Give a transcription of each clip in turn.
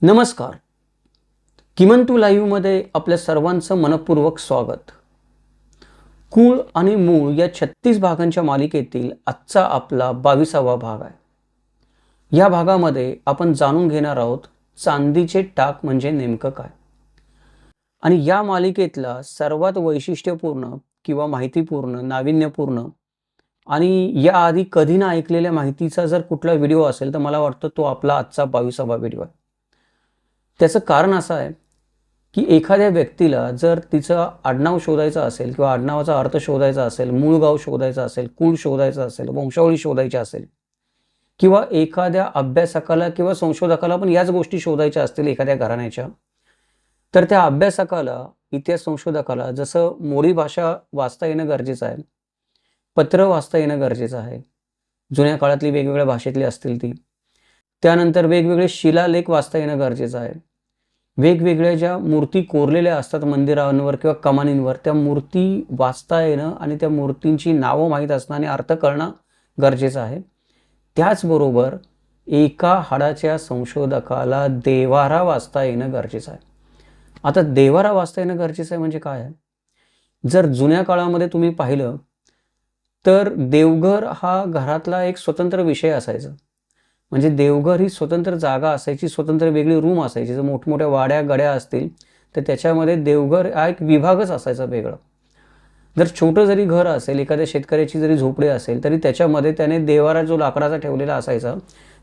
नमस्कार. किमंतू लाईव्हमध्ये आपल्या सर्वांचं मनपूर्वक स्वागत. कुळ आणि मूळ या 36 भागांच्या मालिकेतील आजचा आपला 22वा भाग आहे. या भागामध्ये आपण जाणून घेणार आहोत चांदीचे टाक म्हणजे नेमकं काय. आणि या मालिकेतला सर्वात वैशिष्ट्यपूर्ण किंवा माहितीपूर्ण, नाविन्यपूर्ण आणि याआधी कधी ना ऐकलेल्या माहितीचा जर कुठला व्हिडिओ असेल तर मला वाटतं तो आपला आजचा 22वा व्हिडिओ आहे. त्याचं कारण असं आहे की एखाद्या व्यक्तीला जर तिचं आडनाव शोधायचं असेल किंवा आडनावाचा अर्थ शोधायचा असेल, मूळ गाव शोधायचं असेल, कुळ शोधायचं असेल, वंशावळी शोधायची असेल किंवा एखाद्या अभ्यासकाला किंवा संशोधकाला पण याच गोष्टी शोधायच्या असतील एखाद्या घराण्याच्या, तर त्या अभ्यासकाला, इतिहास संशोधकाला जसं मोडी भाषा वाचता येणं गरजेचं आहे, पत्र वाचता येणं गरजेचं आहे, जुन्या काळातली वेगवेगळ्या भाषेतली असतील ती, त्यानंतर वेगवेगळे शिलालेख वाचता येणं गरजेचं आहे, वेगवेगळ्या ज्या मूर्ती कोरलेल्या असतात मंदिरांवर किंवा कमानींवर त्या मूर्ती वाचता येणं आणि त्या मूर्तींची नावं माहीत असणं आणि अर्थ कळणं गरजेचं आहे. त्याचबरोबर एका हाडाच्या संशोधकाला देव्हारा वाचता येणं गरजेचं आहे. आता देव्हारा वाचता येणं गरजेचं आहे म्हणजे काय आहे? जर जुन्या काळामध्ये तुम्ही पाहिलं तर देवघर हा घरातला एक स्वतंत्र विषय असायचा. म्हणजे देवघर ही स्वतंत्र जागा असायची, स्वतंत्र वेगळी रूम असायची. जर मोठमोठ्या वाड्या गड्या असतील तर त्याच्यामध्ये देवघर हा एक विभागच असायचा वेगळा. जर छोटं जरी घर असेल, एखाद्या शेतकऱ्याची जरी झोपडी असेल तरी त्याच्यामध्ये त्याने देवारा जो लाकडाचा ठेवलेला असायचा,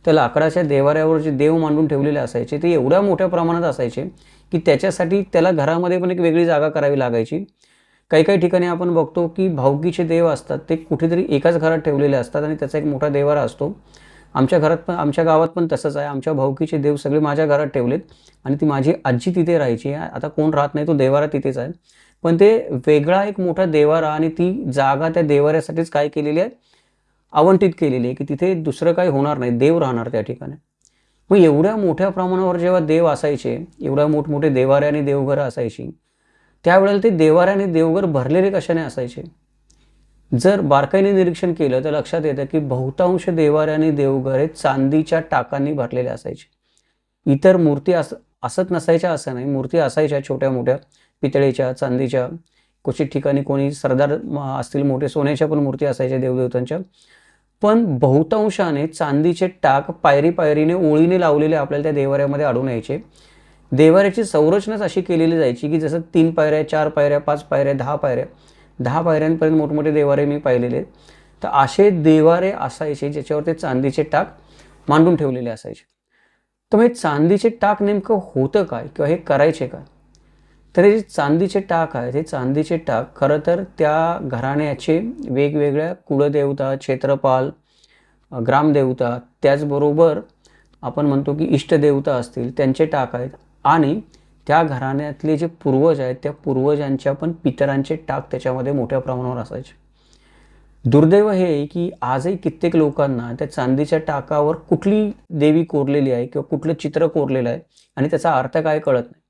त्या लाकडाच्या देवाऱ्यावर जे देव मांडून ठेवलेले असायचे ते एवढ्या मोठ्या प्रमाणात असायचे की त्याच्यासाठी त्याला घरामध्ये पण एक वेगळी जागा करावी लागायची. काही काही ठिकाणी आपण बघतो की भावकीचे देव असतात ते कुठेतरी एकाच घरात ठेवलेले असतात आणि त्याचा एक मोठा देवारा असतो. आमच्या गावात पण तसंच आहे. आमच्या भावकीचे देव सगळे माझ्या घरात ठेवलेत आणि ती माझी आजी तिथे राहायची. आता कोण राहत नाही, तो देवारा तिथेच आहे. पण ते वेगळा एक मोठा देवारा आणि ती जागा त्या देवाऱ्यासाठीच काय केलेली आहे, आवंटित केलेली आहे की तिथे दुसरं काही होणार नाही, देव राहणार त्या ठिकाणी. मग एवढ्या मोठ्या प्रमाणावर जेव्हा देव असायचे, एवढ्या मोठमोठे देवारे आणि देवघरं असायची, त्यावेळेला ते देवारे आणि देवघर भरलेले कशाने असायचे? जर बारकाईने निरीक्षण केलं तर लक्षात येतं की बहुतांश देवारे आणि देवघर हे चांदीच्या टाकांनी भरलेले असायचे. इतर मूर्ती असत नसायच्या असं नाही, मूर्ती असायच्या छोट्या मोठ्या पितळेच्या, चांदीच्या, क्वचित ठिकाणी कोणी सरदार असतील मोठे सोन्याच्या पण मूर्ती असायच्या देवदेवतांच्या. पण बहुतांशाने चांदीचे टाक पायरी पायरीने ओळीने लावलेले आपल्याला त्या देवाऱ्यामध्ये आढळून यायचे. देवाऱ्याची संरचनाच अशी केलेली जायची की जसं 3 पायऱ्या, 4 पायऱ्या, 5 पायऱ्या, 10 पायऱ्या, 10 पायऱ्यांपर्यंत मोठमोठे देवारे मी पाहिलेले. तर असे देवारे असायचे ज्याच्यावर ते चांदीचे टाक मांडून ठेवलेले असायचे. तर हे चांदीचे टाक नेमकं होतं काय किंवा हे करायचे काय? तर हे चांदीचे टाक आहेत, हे चांदीचे टाक खरं तर त्या घराण्याचे वेगवेगळ्या कुळदेवता, क्षेत्रपाल, ग्रामदेवता, त्याचबरोबर आपण म्हणतो की इष्टदेवता असतील त्यांचे टाक आहेत आणि त्या घराण्यातले जे पूर्वज आहेत त्या पूर्वजांच्या पण पितरांचे टाक त्याच्यामध्ये मोठ्या प्रमाणावर असायचे. दुर्दैव हे आहे की आजही कित्येक लोकांना त्या चांदीच्या टाकावर कुठली देवी कोरलेली आहे किंवा कुठलं चित्र कोरलेलं आहे आणि त्याचा अर्थ काय कळत नाही.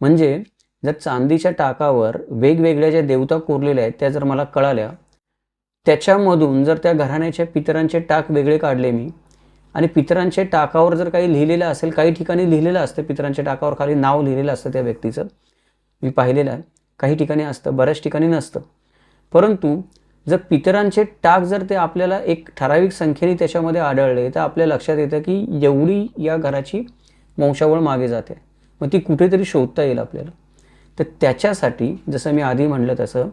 म्हणजे जर चांदीच्या टाकावर वेगवेगळ्या ज्या देवता कोरलेल्या आहेत त्या जर मला कळाल्या, त्याच्यामधून जर त्या घराण्याच्या पितरांचे टाक वेगळे काढले मी आणि पितरांच्या टाकावर जर काही लिहिलेलं असेल, काही ठिकाणी लिहिलेलं असतं पितरांच्या टाकावर खाली नाव लिहिलेलं असतं त्या व्यक्तीचं, मी पाहिलेलं आहे. काही ठिकाणी असतं, बऱ्याच ठिकाणी नसतं. परंतु जर पितरांचे टाक जर ते आपल्याला एक ठराविक संख्येने त्याच्यामध्ये आढळले तर आपल्या लक्षात येतं की एवढी या घराची वंशावळ मागे जाते, मग ती कुठेतरी शोधता येईल आपल्याला. तर त्याच्यासाठी जसं मी आधी म्हटलं तसं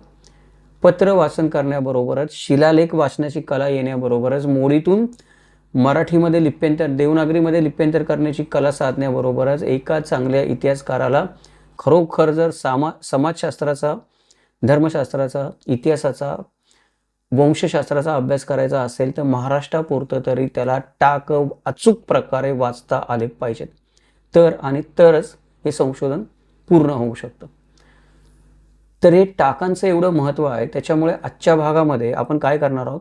पत्र वाचन करण्याबरोबरच, शिलालेख वाचण्याची कला येण्याबरोबरच, मोडीतून मराठीमध्ये लिप्यंतर, देवनागरीमध्ये लिप्यंतर करण्याची कला साधण्याबरोबरच एका चांगल्या इतिहासकाराला खरोखर जर समाजशास्त्राचा, धर्मशास्त्राचा, इतिहासाचा, वंशशास्त्राचा अभ्यास करायचा असेल तर महाराष्ट्रापुरतं तरी त्याला टाक अचूक प्रकारे वाचता आले पाहिजेत. तरच हे संशोधन पूर्ण होऊ शकतं. तर हे टाकांचं एवढं महत्त्व आहे, त्याच्यामुळे आजच्या भागामध्ये आपण काय करणार आहोत,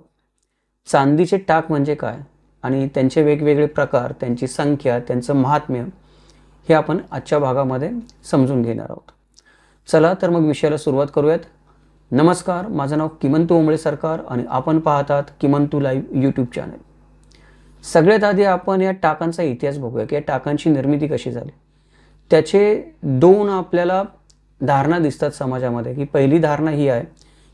चांदीचे टाक म्हणजे काय आणि त्यांचे वेगवेगळे प्रकार, त्यांची संख्या, त्यांचं महात्म्य हे आपण आजच्या भागामध्ये समजून घेणार आहोत. चला तर मग विषयाला सुरुवात करूयात. नमस्कार, माझं नाव किमंतू ओंबळे सरकार आणि आपण पाहतात किमंतू लाईव्ह यूट्यूब चॅनल. सगळ्यात आधी आपण या टाकांचा इतिहास बघूया की या टाकांची निर्मिती कशी झाली. त्याचे दोन आपल्याला धारणा दिसतात समाजामध्ये. की पहिली धारणा ही आहे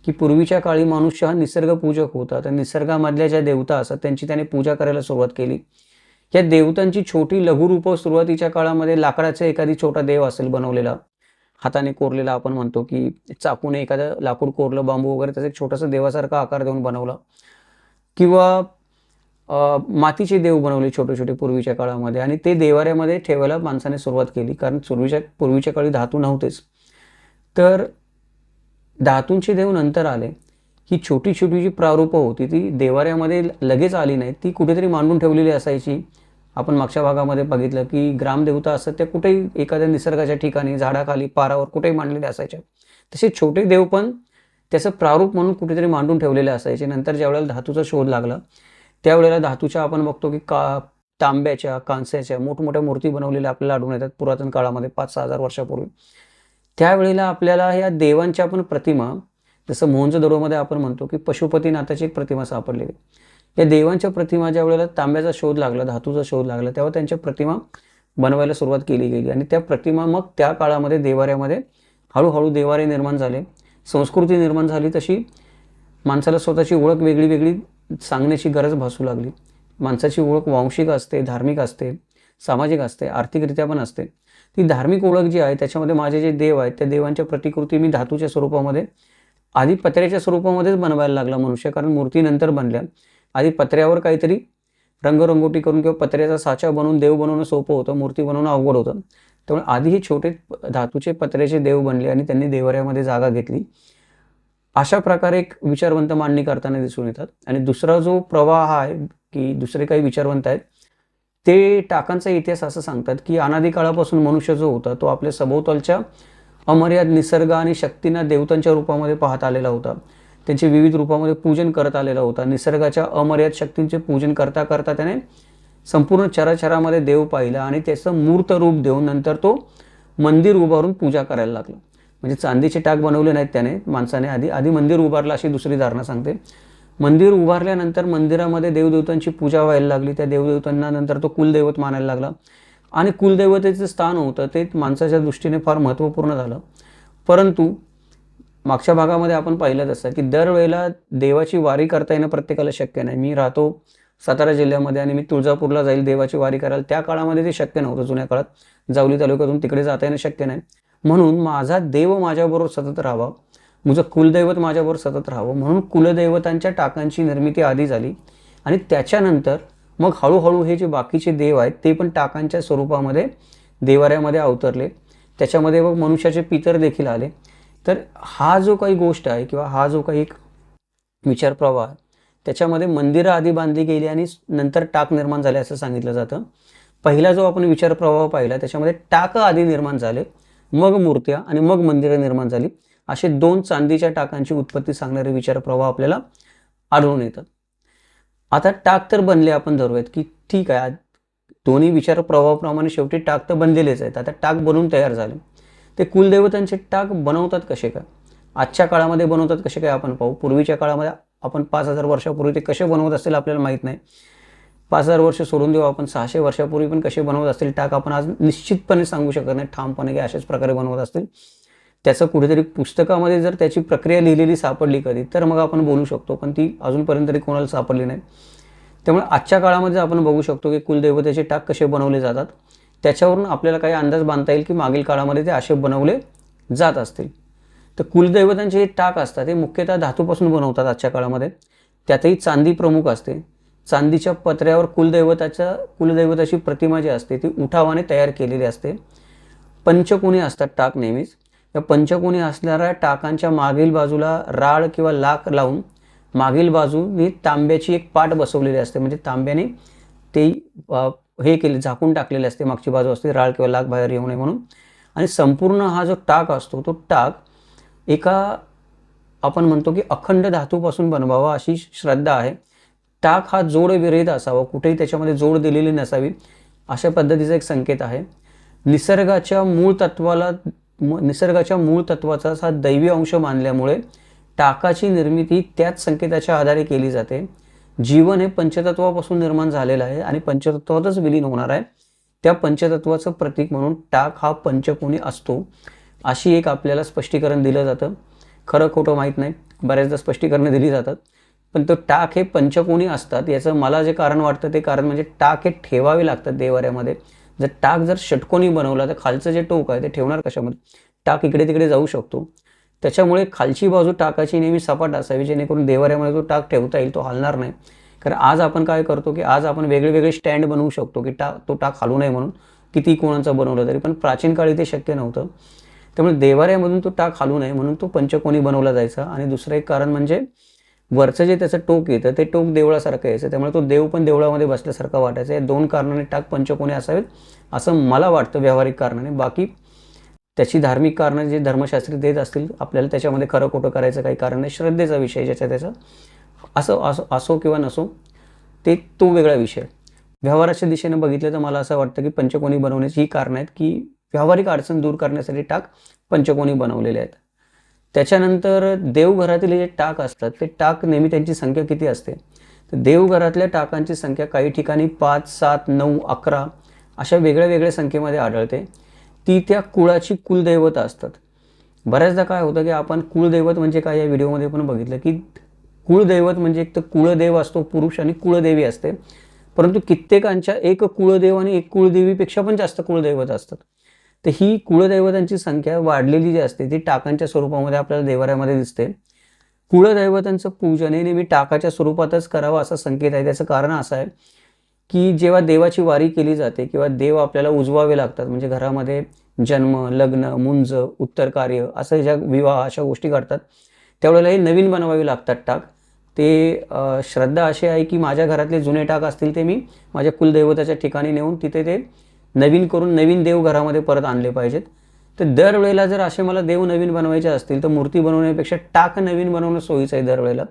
की पूर्वीच्या काळी मनुष्य हा निसर्गपूजक होता. तर निसर्गामधल्या ज्या देवता असतात त्यांची त्याने पूजा करायला सुरुवात केली. या देवतांची छोटी लघुरूपं सुरुवातीच्या काळामध्ये लाकडाचा एखादी छोटा देव असेल बनवलेला, हाताने कोरलेला, आपण म्हणतो की चाकूने एखादं लाकूड कोरलं, बांबू वगैरे, त्याचा एक छोटासा देवासारखा आकार देऊन बनवला. किंवा मातीचे देव बनवले छोटे छोटे पूर्वीच्या काळामध्ये आणि ते देवाऱ्यामध्ये ठेवायला माणसाने सुरुवात केली. कारण पूर्वीच्या काळी धातू नव्हतेच. तर धातूंचे देव नंतर आले. ही छोटी छोटी जी प्रारूपं होती ती देवाऱ्यामध्ये लगेच आली नाही, ती कुठेतरी मांडून ठेवलेली असायची. आपण मागच्या भागामध्ये बघितलं की ग्रामदेवता असतात त्या कुठेही एखाद्या निसर्गाच्या ठिकाणी, झाडाखाली, पारावर कुठेही मांडलेल्या असायच्या. तसे छोटे देव पण त्याचं प्रारूप म्हणून कुठेतरी मांडून ठेवलेले असायचे. नंतर ज्यावेळेला धातूचा शोध लागला त्यावेळेला धातूच्या आपण बघतो की तांब्याच्या, कांस्याच्या मोठमोठ्या मूर्ती बनवलेल्या आपल्याला आढळून येतात पुरातन काळामध्ये 5-6 हजार वर्षापूर्वी. त्यावेळेला आपल्याला या देवांच्या पण प्रतिमा, जसं मोहनजोदडोमध्ये आपण म्हणतो की पशुपतीनाथाची एक प्रतिमा सापडलेली. या देवांच्या प्रतिमा ज्या वेळेला तांब्याचा शोध लागला, धातूचा शोध लागला, तेव्हा त्यांच्या प्रतिमा बनवायला सुरुवात केली गेली आणि त्या प्रतिमा मग त्या काळामध्ये देवाऱ्यामध्ये हळूहळू देवारे निर्माण झाले, संस्कृती निर्माण झाली. तशी माणसाला स्वतःची ओळख वेगळी वेगळी सांगण्याची गरज भासू लागली. माणसाची ओळख वांशिक असते, धार्मिक असते, सामाजिक असते, आर्थिकरित्या पण असते. ती धार्मिक ओळख जी आहे त्याच्यामध्ये माझे जे देव आहेत त्या देवांच्या प्रतिकृती मी धातूच्या स्वरूपामध्ये, आधी पत्र्याच्या स्वरूपामध्येच बनवायला लागला मनुष्य, कारण मूर्ती नंतर बनल्या. आधी पत्र्यावर काहीतरी रंगरंगोटी करून किंवा पत्र्याचा साचा बनवून देव बनवणं सोपं होतं, मूर्ती बनवणं अवघड होतं. त्यामुळे आधी हे छोटे धातूचे पत्र्याचे देव बनले आणि त्यांनी देवाऱ्यामध्ये जागा घेतली. अशा प्रकारे एक विचारवंत मांडणी करताना दिसून येतात. आणि दुसरा जो प्रवाह आहे की दुसरे काही विचारवंत आहेत ते टाकांचा इतिहास असं सांगतात की अनादी काळापासून मनुष्य जो होता तो आपल्या सभोवतालच्या अमर्याद निसर्ग आणि शक्तींना देवतांच्या रूपामध्ये पाहत आलेला होता. त्यांचे विविध रूपामध्ये पूजन करत आलेला होता. निसर्गाच्या अमर्याद शक्तींचे पूजन करता करता त्याने संपूर्ण चराचरामध्ये देव पाहिला आणि त्याचं मूर्त रूप देऊन नंतर तो मंदिर उभारून पूजा करायला लागला. म्हणजे चांदीचे टाक बनवले नाहीत त्याने, माणसाने आधी मंदिर उभारलं अशी दुसरी धारणा सांगते. मंदिर उभारल्यानंतर मंदिरामध्ये देवदेवतांची पूजा व्हायला लागली. त्या देवदेवतांना नंतर तो कुलदैवत मानायला लागला आणि कुलदैवतेचं स्थान होतं ते माणसाच्या दृष्टीने फार महत्त्वपूर्ण झालं. परंतु मागच्या भागामध्ये आपण पाहिलं तसं की दरवेळेला देवाची वारी करता येणं प्रत्येकाला शक्य नाही. मी राहतो सातारा जिल्ह्यामध्ये आणि मी तुळजापूरला जाईल देवाची वारी करायला, त्या काळामध्ये ते शक्य नव्हतं. जुन्या काळात जावली तालुक्यातून तिकडे जाता येणं शक्य नाही. म्हणून माझा देव माझ्याबरोबर सतत राहावा, माझं कुलदैवत माझ्याबरोबर सतत राहावं, म्हणून कुलदैवतांच्या टाकांची निर्मिती आधी झाली आणि त्याच्यानंतर मग हळूहळू हे जे बाकीचे देव आहेत ते पण टाकांच्या स्वरूपामध्ये देवाऱ्यामध्ये अवतरले. त्याच्यामध्ये मग मनुष्याचे पितर देखील आले. तर हा जो काही गोष्ट आहे किंवा हा जो काही एक विचार प्रवाह आहे त्याच्यामध्ये मंदिरं आधी बांधली गेली आणि नंतर टाक निर्माण झाले असं सांगितलं जातं. पहिला जो आपण विचार प्रवाह पाहिला त्याच्यामध्ये टाक आधी निर्माण झाले, मग मूर्त्या आणि मग मंदिरं निर्माण झाली. असे दोन चांदीच्या टाकांची उत्पत्ती सांगणारे विचार प्रवाह आपल्याला आढळून येतात. आता टाक तर बनले आपण धरूयात की ठीक आहे, दोन्ही विचार प्रवाहाप्रमाणे शेवटी टाक तर बनलेलेच आहेत. आता टाक बनून तयार झाले. ते कुलदेवतांचे टाक बनवतात कसे काय, आजच्या काळामध्ये बनवतात कसे काय आपण पाहू. पूर्वीच्या काळामध्ये आपण 5000 वर्षापूर्वी ते कसे बनवत असतील आपल्याला माहीत नाही. 5000 वर्ष सोडून देऊ, आपण 600 वर्षापूर्वी पण कसे बनवत असतील टाक आपण आज निश्चितपणे सांगू शकत नाही ठामपणे की अशाच प्रकारे बनवत असतील. त्याचं कुठेतरी पुस्तकामध्ये जर त्याची प्रक्रिया लिहिलेली सापडली कधी तर मग आपण बोलू शकतो, पण ती अजूनपर्यंत तरी कोणाला सापडली नाही. त्यामुळे आजच्या काळामध्ये आपण बघू शकतो की कुलदेवतेचे टाक कसे बनवले जातात. त्याच्यावरून आपल्याला काही अंदाज बांधता येईल की मागील काळामध्ये ते असे बनवले जात असतील. तर कुलदैवतांचे जे टाक असतात ते मुख्यतः धातूपासून बनवतात आजच्या काळामध्ये. त्यातही चांदी प्रमुख असते. चांदीच्या पत्र्यावर कुलदैवताची प्रतिमा जी असते ती उठावाने तयार केलेली असते. पंचकोनी असतात टाक नेहमीच. या पंचकोनी असणाऱ्या टाकांच्या मागील बाजूला राळ किंवा लाख लावून मागील बाजूने तांब्याची एक पाट बसवलेली असते. म्हणजे तांब्याने ते हे केले, झाकून टाकलेले असते. मागची बाजू असते राळ किंवा लाख बाहेर येऊ नये म्हणून. आणि संपूर्ण हा जो टाक असतो तो टाक एका आपण म्हणतो की अखंड धातूपासून बनवावा अशी श्रद्धा आहे. टाक हा जोड विरहित असावा, कुठेही त्याच्यामध्ये जोड दिलेली नसावी, अशा पद्धतीचा एक संकेत आहे. निसर्गाच्या मूळ तत्वाचा हा दैवी अंश मानल्यामुळे टाकाची निर्मिती त्याच संकेताच्या आधारे केली जाते. जीवन हे पंचतत्वापासून निर्माण झालेलं आहे आणि पंचतत्वातच विलीन होणार आहे. त्या पंचतत्वाचं प्रतीक म्हणून टाक हा पंचकोनी असतो, अशी एक आपल्याला स्पष्टीकरण दिलं जातं. खरं खोटं माहीत नाही, बऱ्याचदा स्पष्टीकरणं दिली जातात. पण तो टाक हे पंचकोनी असतात याचं मला जे कारण वाटतं ते कारण म्हणजे टाक हे ठेवावे लागतात देवाऱ्यामध्ये. जर टाक जर षटकोनी बनवला तर खालचं जे टोक आहे ते ठेवणार कशामध्ये? टाक इकडे तिकडे जाऊ शकतो. त्याच्यामुळे खालची बाजू टाकाची नेहमी सपाट असावी, जेणेकरून देवाऱ्यामध्ये तो टाक ठेवता येईल, तो हलणार नाही. कारण आज आपण काय करतो की आज आपण वेगळे वेगळे स्टँड बनवू शकतो की तो टाक हलू नये म्हणून, किती कोणाचा बनवलं तरी. पण प्राचीन काळी ते शक्य नव्हतं. त्यामुळे देवाऱ्यामधून तो टाक हलू नये म्हणून तो पंचकोनी बनवला जायचा. आणि दुसरं एक कारण म्हणजे वरचं जे त्याचं टोक येतं ते टोक देवळासारखं यायचं, त्यामुळे तो देव पण देवळामध्ये बसल्यासारखा वाटायचा. या 2 कारणाने टाक पंचकोनी असावेत असं मला वाटतं व्यावहारिक कारणाने. बाकी त्याची धार्मिक कारणं जे धर्मशास्त्री देत असतील आपल्याला, त्याच्यामध्ये खरं खोटं करायचं काही कारण नाही. श्रद्धेचा विषय ज्याच्या त्याचा असो किंवा नसो, तो वेगळा विषय. व्यवहाराच्या दिशेने बघितलं तर मला असं वाटतं की पंचकोनी बनवण्याची ही कारणं आहेत की व्यावहारिक अडचण दूर करण्यासाठी टाक पंचकोनी बनवलेले आहेत. त्याच्यानंतर देवघरातील जे टाक असतात ते टाक नेहमी त्यांची संख्या किती असते? तर देवघरातल्या टाकांची संख्या काही ठिकाणी 5, 7, 9, 11 अशा वेगळ्या वेगळ्या संख्येमध्ये आढळते. ती त्या कुळाची कुलदैवत असतात. बऱ्याचदा काय होतं की आपण कुळदैवत म्हणजे काय या व्हिडिओमध्ये पण बघितलं की कुळदैवत म्हणजे एक तर कुळदेव असतो पुरुष आणि कुळदेवी असते. परंतु कित्येकांच्या एक कुळदेव आणि एक कुळदेवीपेक्षा पण जास्त कुळदैवत असतात. तर ही कुळदैवतांची संख्या वाढलेली जी असते ती टाकांच्या स्वरूपामध्ये आपल्याला देवाऱ्यामध्ये दिसते. कुळदैवतांचं पूजन हे नेहमी टाकाच्या स्वरूपातच करावं असा संकेत आहे. त्याचं कारण असं आहे की जेव्हा देवाची वारी केली जाते किंवा देव आपल्याला उजवावे लागतात, म्हणजे घरामध्ये जन्म, लग्न, मुंज, उत्तर कार्य असं ज्या विवाह अशा गोष्टी घडतात, त्यावेळेला हे नवीन बनवावी लागतात टाक. ते श्रद्धा अशी आहे की माझ्या घरातले जुने टाक असतील ते मी माझ्या कुलदैवताच्या ठिकाणी नेऊन तिथे ते नवीन करून नवीन देव घरामध्ये परत आणले पाहिजेत. तर दरवेळेला जर असे मला देव नवीन बनवायचे असतील तर मूर्ती बनवण्यापेक्षा टाक नवीन बनवणं सोयीचं आहे दरवेळेला.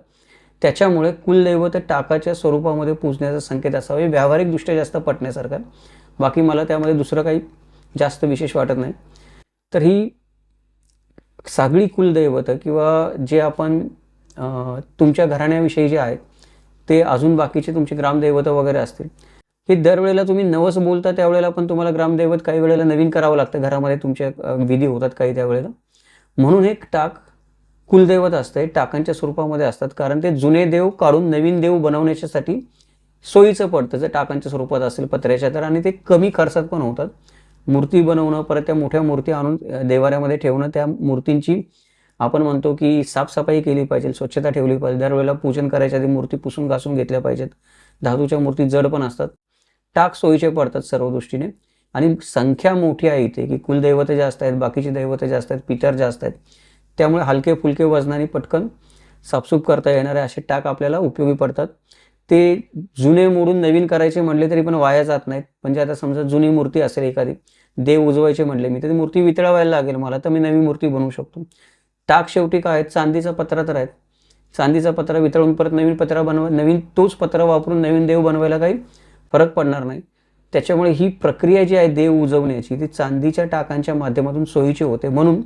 त्याच्यामुळे कुलदैवत टाकाच्या स्वरूपामध्ये पूजण्याचा संकेत असावा, व्यावहारिकदृष्ट्या जास्त पटण्यासारखं. बाकी मला त्यामध्ये दुसरं काही जास्त विशेष वाटत नाही. तर ही सगळी कुलदैवत किंवा जे आपण तुमच्या घराण्याविषयी जे आहेत ते अजून बाकीचे तुमचे ग्रामदैवत वगैरे असतील, हे दरवेळेला तुम्ही नवस बोलता त्यावेळेला पण तुम्हाला ग्रामदैवत काही वेळेला नवीन करावं लागतं. घरामध्ये तुमच्या विधी होतात काही त्यावेळेला. म्हणून एक टाक कुलदैवत असतं, टाकांच्या स्वरूपामध्ये असतात. कारण ते जुने देव काढून नवीन देव बनवण्यासाठी सोयीचं पडतं जर टाकांच्या स्वरूपात असेल पत्र्याच्या तर. आणि ते कमी खर्चात पण होतात. मूर्ती बनवणं, परत त्या मोठ्या मूर्ती आणून देवाऱ्यामध्ये ठेवणं, त्या मूर्तींची आपण म्हणतो की साफसफाई केली पाहिजे, स्वच्छता ठेवली पाहिजे. दरवेळेला पूजन करायच्या आधी मूर्ती पुसून घासून घेतल्या पाहिजेत. धातूच्या मूर्ती जड पण असतात. टाक सोयीचे पडतात सर्व दृष्टीने. आणि संख्या मोठी आहे इथे की कुलदैवत जास्त आहेत, बाकीची दैवत जास्त आहेत, पितर जास्त आहेत. त्यामुळे हलके फुलके वजनाने पटकन साफसूफ करता येणारे असे टाक आपल्याला उपयोगी पडतात. ते जुने मोडून नवीन करायचे म्हटले तरी पण वाया जात नाहीत. म्हणजे आता समजा जुनी मूर्ती असेल एखादी, देव उजवायचे म्हटले मी, तर ती मूर्ती वितळवायला लागेल मला, तर मी नवी मूर्ती बनवू शकतो. टाक शेवटी काय आहेत? चांदीचा पत्रा तर आहेत. चांदीचा पत्रा वितळून परत नवीन पत्रा नवीन तोच पत्रा वापरून नवीन देव बनवायला काही फरक पडणार नाही. त्याच्यामुळे ही प्रक्रिया जी आहे देव उजवण्याची ती चांदीच्या टाकांच्या माध्यमातून सोयीची होते. म्हणून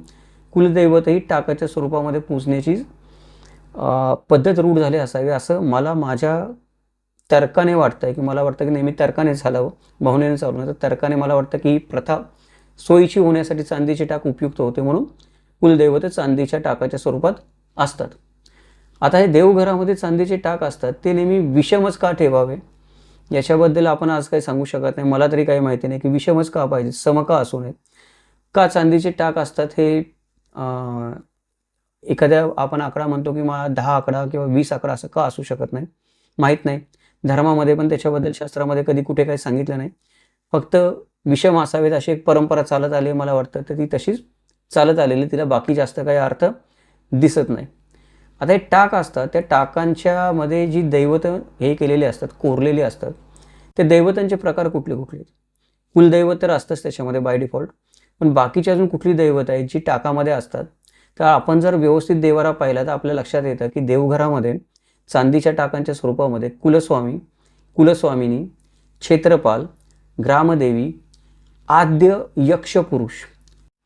कुलदैवतही टाकाच्या स्वरूपामध्ये पूजण्याची पद्धत रूढ झाली असावी असं मला माझ्या तर्काने वाटतं की मला वाटतं की नेहमी तर्काने चालावं, भावनेने चालू नये. तर तर्काने मला वाटतं की ही प्रथा सोयीची होण्यासाठी चांदीचे टाक उपयुक्त होते. म्हणून कुलदैवत चांदीच्या टाकाच्या स्वरूपात असतात. आता हे देवघरामध्ये चांदीचे टाक असतात ते नेहमी विषमच का ठेवावे याच्याबद्दल आपण आज काही सांगू शकत नाही. मला तरी काही माहिती नाही की विषमच का पाहिजे, सम का असू नये. का चांदीचे टाक असतात हे एखाद्या आपण आकडा म्हणतो की 10 आकडा किंवा 20 आकडा असं का असू शकत नाही माहीत नाही. धर्मामध्ये पण त्याच्याबद्दल शास्त्रामध्ये कधी कुठे काही सांगितलं नाही. फक्त विषम असावेत अशी एक परंपरा चालत आली मला वाटतं, तर ती तशीच चालत आलेली, तिला बाकी जास्त काही अर्थ दिसत नाही. आता हे टाक असतात, त्या टाकांच्या मध्ये जी दैवत हे केलेली असतात, कोरलेली असतात, ते दैवतांचे प्रकार कुठले कुठले? कुलदैवत तर असतंच त्याच्यामध्ये बाय डिफॉल्ट. पण बाकीची अजून कुठली दैवत आहेत जी टाकामध्ये असतात? तर आपण जर व्यवस्थित देवारा पाहिला तर आपल्या लक्षात येतं की देवघरामध्ये चांदीच्या टाकांच्या स्वरूपामध्ये कुलस्वामी, कुलस्वामिनी, क्षेत्रपाल, ग्रामदेवी, आद्य यक्षपुरुष.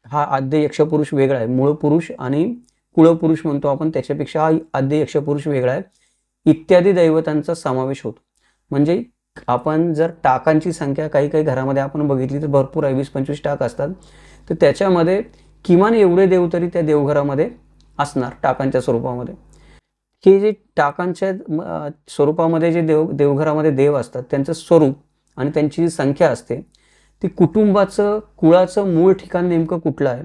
हा आद्य यक्षपुरुष वेगळा आहे. मूळ पुरुष आणि कुळपुरुष म्हणतो आपण, त्याच्यापेक्षा हा आद्य यक्षपुरुष वेगळा आहे. इत्यादी दैवतांचा समावेश होतो. म्हणजे आपण जर टाकांची संख्या काही काही घरामध्ये आपण बघितली तर भरपूर आहे, 20-25 टाक असतात. तर त्याच्यामध्ये किमान एवढे देव तरी त्या देवघरामध्ये असणार टाकांच्या स्वरूपामध्ये. हे जे टाकांच्या स्वरूपामध्ये जे देवघरामध्ये देव असतात त्यांचं स्वरूप आणि त्यांची जी संख्या असते ती कुटुंबाचं, कुळाचं मूळ ठिकाण नेमकं कुठलं आहे,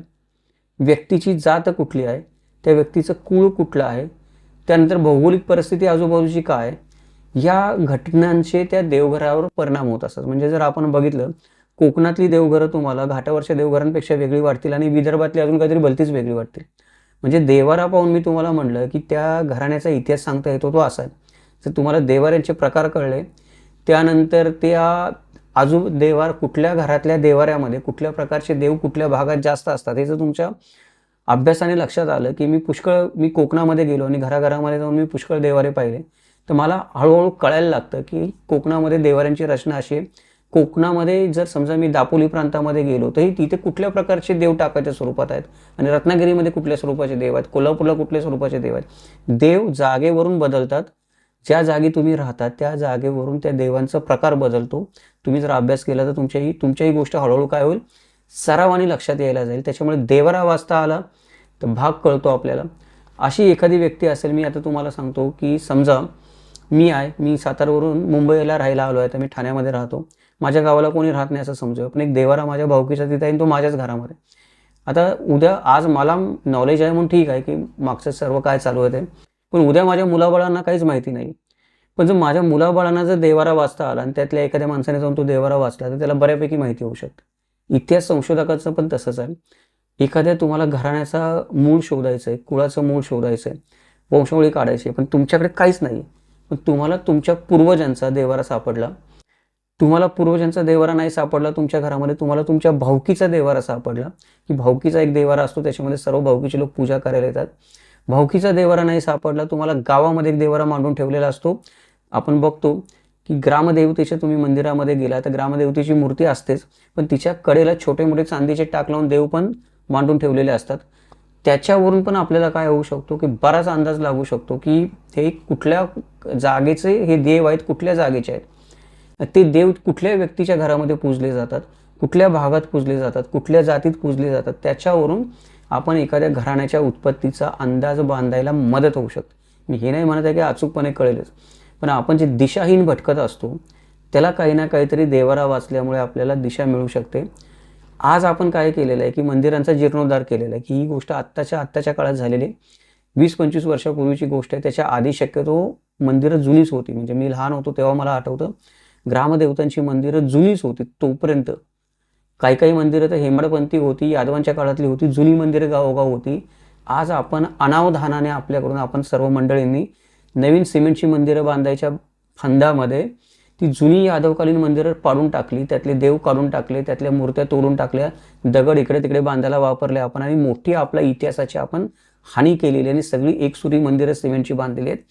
व्यक्तीची जात कुठली आहे, त्या व्यक्तीचं कुळ कुठलं आहे, त्यानंतर भौगोलिक परिस्थिती आजूबाजूची काय, या घटनांचे त्या देवघरावर परिणाम होत असतात. म्हणजे जर आपण बघितलं कोकणातली देवघरं तुम्हाला घाटावरच्या देवघरांपेक्षा वेगळी वाटतील आणि विदर्भातली अजून काहीतरी भलतीच वेगळी वाटतील. म्हणजे देवारा पाहून मी तुम्हाला म्हटलं की त्या घराण्याचा इतिहास सांगता येतो तो असा आहे. जर तुम्हाला देवाऱ्यांचे प्रकार कळले, त्यानंतर त्या देवार कुठल्या घरातल्या देवाऱ्यामध्ये कुठल्या प्रकारचे देव कुठल्या भागात जास्त असतात हे जर तुमच्या अभ्यासाने लक्षात आलं की मी कोकणामध्ये गेलो आणि घराघरामध्ये जाऊन मी पुष्कळ देवारे पाहिले, तर मला हळूहळू कळायला लागतं की कोकणामध्ये देवाऱ्यांची रचना अशी आहे. कोकणामध्ये जर समजा मी दापोली प्रांतामध्ये गेलो तर तिथे कुठल्या प्रकारचे देव टाकाच्या स्वरूपात आहेत आणि रत्नागिरीमध्ये कुठल्या स्वरूपाचे देव आहेत, कोल्हापूरला कुठल्या स्वरूपाचे देव आहेत. देव जागेवरून बदलतात. ज्या जागी तुम्ही राहता त्या जागेवरून त्या देवांचा प्रकार बदलतो. तुम्ही जर अभ्यास केला तर तुमच्याही गोष्ट हळूहळू काय होईल, सरावाने लक्षात यायला जाईल. त्याच्यामुळे देवारा वाचता आला तर भाग कळतो आपल्याला. अशी एखादी व्यक्ती असेल, मी आता तुम्हाला सांगतो की समजा मी सातारवरून मुंबईला राहायला आलो आहे, तर मी ठाण्यामध्ये राहतो. माझ्या गावाला कोणी राहत नाही असं समजूया, पण एक देवारा माझ्या भाऊकीचा तिथे आहे, तो माझ्याच घरामध्ये. आता आज मला नॉलेज आहे म्हणून ठीक आहे की मागचं सर्व काय चालू आहे ते, पण उद्या माझ्या मुलाबाळांना काहीच माहिती नाही. पण जर माझ्या मुलाबाळांना जर देवारा वाचता आला आणि त्यातल्या एखाद्या माणसाने जाऊन तो देवारा वाचला तर त्याला बऱ्यापैकी माहिती होऊ शकते. इतिहास संशोधकाचं पण तसंच आहे. एखाद्या तुम्हाला घराण्याचा मूळ शोधायचं आहे, कुळाचं मूळ शोधायचं आहे, वंशावळी काढायची आहे, पण तुमच्याकडे काहीच नाही, पण तुम्हाला तुमच्या पूर्वजांचा देवारा सापडला. तुम्हाला पूर्वजांचा देवारा नाही सापडला तुमच्या घरामध्ये, तुम्हाला तुमच्या भावकीचा देवारा सापडला. की भावकीचा एक देवारा असतो, त्याच्यामध्ये सर्व भावकीचे लोक पूजा करायला येतात. भावकीचा देवारा नाही सापडला, तुम्हाला गावामध्ये एक देवारा मांडून ठेवलेला असतो. आपण बघतो की ग्रामदेवतेच्या तुम्ही मंदिरामध्ये गेला तर ग्रामदेवतेची मूर्ती असतेच, पण तिच्या कडेला छोटे मोठे चांदीचे टाक लावून देव पण मांडून ठेवलेले असतात. त्याच्यावरून पण आपल्याला काय होऊ शकतो की बराच अंदाज लागू शकतो की हे कुठल्या जागेचे हे देव आहेत, कुठल्या जागेचे आहेत, ते देव कुठल्या व्यक्तीच्या घरामध्ये पूजले जातात, कुठल्या भागात पूजले जातात, कुठल्या जातीत पूजले जातात, त्याच्यावरून आपण एखाद्या घराण्याच्या उत्पत्तीचा अंदाज बांधायला मदत होऊ शकते. मी हे नाही म्हणत आहे की अचूकपणे कळेलच, पण आपण जे दिशाहीन भटकत असतो त्याला काही ना काहीतरी देवारा वाचल्यामुळे आपल्याला दिशा मिळू शकते. आज आपण काय केलेलं आहे की मंदिरांचा जीर्णोद्धार केलेला आहे, की ही गोष्ट आत्ताच्या काळात झालेली 20-25 वर्षापूर्वीची गोष्ट आहे. त्याच्या आधी शक्यतो मंदिरं जुनीच होती. म्हणजे मी लहान होतो तेव्हा मला आठवतं ग्रामदेवतांची मंदिरं जुनीच होती. तोपर्यंत काही मंदिरं तर हेमाडपंथी होती, यादवांच्या काळातली होती, जुनी मंदिरं गावोगाव होती. आज आपण अनावधानाने आपण सर्व मंडळींनी नवीन सिमेंटची मंदिरं बांधायच्या फंदामध्ये ती जुनी यादवकालीन मंदिरं पाडून टाकली, त्यातले देव काढून टाकले, त्यातल्या मूर्त्या तोडून टाकल्या, दगड इकडे तिकडे बांधायला वापरले आपण आणि मोठी आपल्या इतिहासाची आपण हानी केलेली आणि सगळी एकसुरी मंदिरं सिमेंटची बांधलेली आहेत.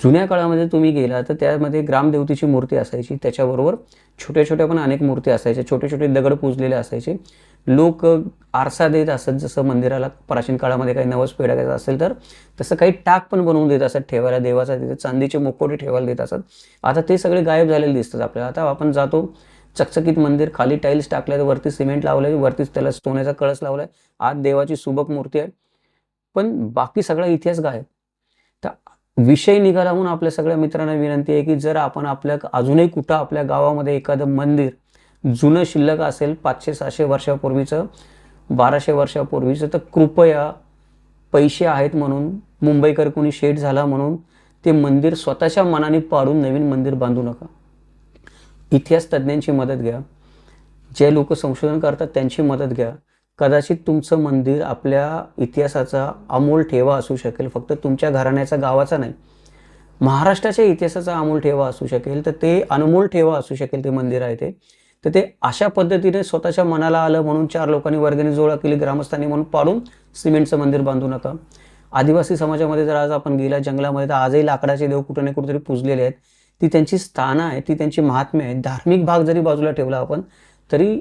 जुन्या काळामध्ये तुम्ही गेला तर त्यामध्ये ग्रामदेवतेची मूर्ती असायची, त्याच्याबरोबर छोट्या पण अनेक मूर्ती असायच्या, छोटे दगड पूजलेले असायचे. लोक आरसा देत असत, जसं मंदिराला प्राचीन काळामध्ये काही नवस फेडायचं असेल तर तसं काही टाक पण बनवून देत असत ठेवायला देवाचा, तिथे चांदीचे मुखवटे ठेवायला देत असत. आता ते सगळे गायब झालेले दिसतात आपल्याला. आता आपण जातो चकचकीत मंदिर, खाली टाईल्स टाकल्यात, वरती सिमेंट लावलंय, वरतीच त्याला सोन्याचा कळस लावलाय, आत देवाची सुबक मूर्ती आहे, पण बाकी सगळा इतिहास गायब. तर विषय निघाला म्हणून आपल्या सगळ्या मित्रांना विनंती आहे की जर आपण अजूनही कुठं आपल्या गावामध्ये एखादं मंदिर जुनं शिल्लक असेल 500-600 वर्षापूर्वीचं, 1200 वर्षापूर्वीचं, तर कृपया पैसे आहेत म्हणून, मुंबईकर कोणी शेठ झाला म्हणून ते मंदिर स्वतःच्या मनाने पाडून नवीन मंदिर बांधू नका. इतिहास तज्ज्ञांची मदत घ्या, जे लोक संशोधन करतात त्यांची मदत घ्या. कदाचित तुमचं मंदिर आपल्या इतिहासाचा अमोल ठेवा असू शकेल, फक्त तुमच्या घराण्याचा गावाचा नाही, महाराष्ट्राच्या इतिहासाचा अमोल ठेवा असू शकेल, तर ते अनमोल ठेवा असू शकेल ते मंदिर आहे ते. तर ते अशा पद्धतीने स्वतःच्या मनाला आलं म्हणून 4 लोकांनी वर्गणी जोडा केली ग्रामस्थांनी म्हणून पाडून सिमेंटचं मंदिर बांधू नका. आदिवासी समाजामध्ये जर आज आपण गेला जंगलामध्ये तर आजही लाकडाचे देव कुठे ना कुठेतरी पूजलेले आहेत. ती त्यांची स्थानं आहेत, ती त्यांची महात्म्य आहेत. धार्मिक भाग जरी बाजूला ठेवला आपण तरी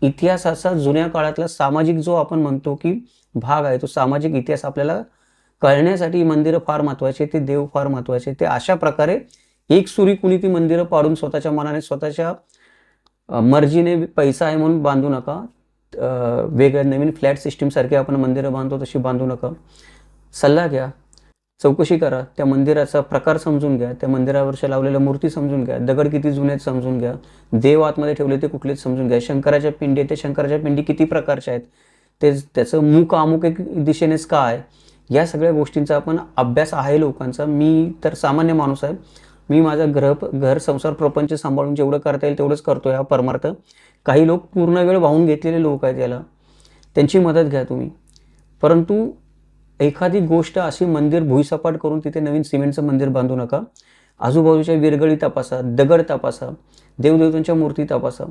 इतिहासाचा जुन्या काळातला सामाजिक जो आपण म्हणतो की भाग आहे, तो सामाजिक इतिहास आपल्याला कळण्यासाठी मंदिरं फार महत्त्वाचे, ते देव फार महत्त्वाचे. ते अशा प्रकारे एक सुरी कुणी ती मंदिरं पाडून स्वतःच्या मनाने, स्वतःच्या मर्जीने पैसा आहे म्हणून बांधू नका. वेगळ्या नवीन फ्लॅट सिस्टीमसारखी आपण मंदिरं बांधतो तशी बांधू नका. सल्ला घ्या, चौकशी करा, त्या मंदिराचा प्रकार समजून घ्या, त्या मंदिरावरच्या लावलेल्या मूर्ती समजून घ्या, दगड किती जुने आहेत समजून घ्या, देव आतमध्ये ठेवले ते कुठलेच समजून घ्या, शंकराच्या पिंडी आहेत, त्या शंकराच्या पिंडी किती प्रकारच्या आहेत, त्याचं मुख अमुक एक दिशेनेच का आहे, या सगळ्या गोष्टींचा आपण अभ्यास आहे लोकांचा. मी तर सामान्य माणूस आहे, मी माझा घर संसार प्रपंच सांभाळून जेवढं करता येईल तेवढंच करतो हा परमार्थ. काही लोक पूर्ण वेळ वाहून घेतलेले लोक आहेत, याला त्यांची मदत घ्या तुम्ही. परंतु एखादी गोष्ट अशी मंदिर भुईसपाट करून तिथे नवीन सिमेंटचं मंदिर बांधू नका. आजूबाजूच्या विरगळी तपासा, दगड तपासा, देवदेवतांच्या मूर्ती तपासा.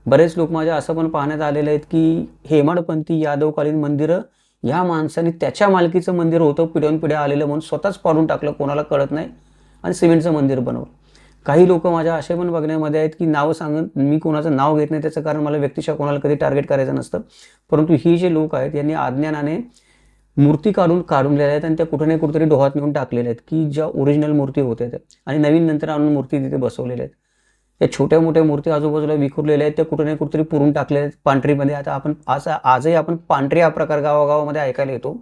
बरेच लोक माझ्या असं पण पाहण्यात आलेलं आहेत की हेमाडपंथी यादवकालीन मंदिरं या माणसाने त्याच्या मालकीचं मंदिर होतं पिढ्यानपिढ्या आलेलं म्हणून स्वतःच पाडून टाकलं, कोणाला कळत नाही, आणि सिमेंटचं मंदिर बनवलं. काही लोक माझ्या असे पण बघण्यामध्ये आहेत की नावं सांगत, मी कोणाचं नाव घेत नाही त्याचं कारण मला व्यक्तिशः कोणाला कधी टार्गेट करायचं नसतं. परंतु ही जे लोक आहेत यांनी अज्ञानाने मूर्ती काढूनलेल्या आहेत आणि त्या कुठे ना कुठेतरी डोहात नेऊन टाकलेल्या आहेत की ज्या ओरिजिनल मूर्ती होत्या त्या, आणि नवीन नंतर आणून मूर्ती तिथे बसवलेल्या आहेत. या छोट्या मोठ्या मूर्ती आजूबाजूला विखुरलेल्या आहेत, त्या कुठे ना कुठेतरी पुरून टाकलेल्या आहेत पांढरीमध्ये. आता आपण आजही आपण पांढरी हा प्रकार गावागावामध्ये ऐकायला येतो.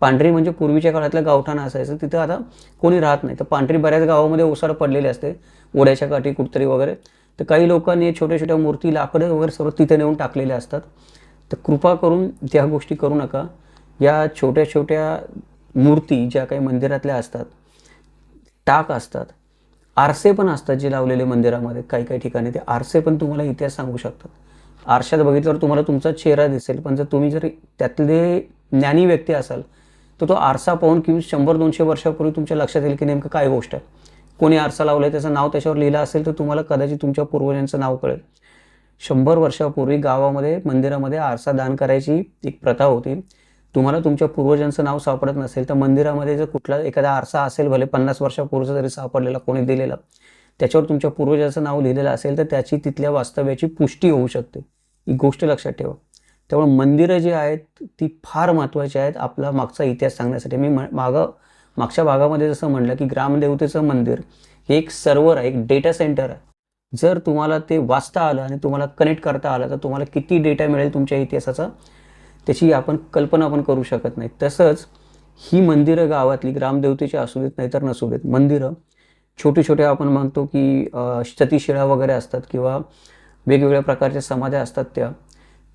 पांढरी म्हणजे पूर्वीच्या काळातलं गावठाण असायचं, तिथं आता कोणी राहत नाही. तर पांढरी बऱ्याच गावामध्ये ओसाड पडलेली असते, ओढ्याच्या काठी कुठतरी वगैरे. तर काही लोकांनी छोट्या छोट्या मूर्ती, लाकडं वगैरे सर्व तिथे नेऊन टाकलेल्या असतात. तर कृपा करून त्या गोष्टी करू नका. या छोट्या छोट्या मूर्ती ज्या काही मंदिरातल्या असतात, टाक असतात, आरसे पण असतात जे लावलेले मंदिरामध्ये काही काही ठिकाणी, ते आरसे पण तुम्हाला इतिहास सांगू शकतात. आरशात बघितल्यावर तुम्हाला तुमचा चेहरा दिसेल, पण जर तुम्ही जर त्यातले ज्ञानी व्यक्ती असाल तर तो आरसा पाहून किंवा 100-200 वर्षापूर्वी तुमच्या लक्षात येईल की नेमकं काय गोष्ट आहे. कोणी आरसा लावला आहे त्याचं नाव त्याच्यावर लिहिलं असेल तर तुम्हाला कदाचित तुमच्या पूर्वजांचं नाव कळेल. 100 वर्षापूर्वी गावामध्ये मंदिरामध्ये आरसा दान करायची एक प्रथा होती. तुम्हाला तुमच्या पूर्वजांचं नाव सापडत नसेल तर मंदिरामध्ये जर कुठला एखादा आरसा असेल, भले 50 वर्षापूर्वीचा जरी सापडलेला कोणी दिलेला, त्याच्यावर तुमच्या पूर्वजाचं नाव लिहिलेलं असेल तर त्याची तिथल्या वास्तव्याची पुष्टी होऊ शकते. ही गोष्ट लक्षात ठेवा. त्यामुळे मंदिरं जी आहेत ती फार महत्त्वाची आहेत आपला मागचा इतिहास सांगण्यासाठी. मी मागच्या भागामध्ये जसं म्हणलं की ग्रामदेवतेचं मंदिर हे एक सर्व्हर आहे, एक डेटा सेंटर आहे. जर तुम्हाला ते वाचता आलं आणि तुम्हाला कनेक्ट करता आलं तर तुम्हाला किती डेटा मिळेल तुमच्या इतिहासाचा त्याची आपण कल्पना पण करू शकत नाही. तसंच ही मंदिरं गावातली ग्रामदेवतेची असू देत नाहीतर नसू देत, मंदिरं छोटे छोटे आपण म्हणतो की सतीशिळा वगैरे असतात किंवा वेगवेगळ्या प्रकारच्या समाध्या असतात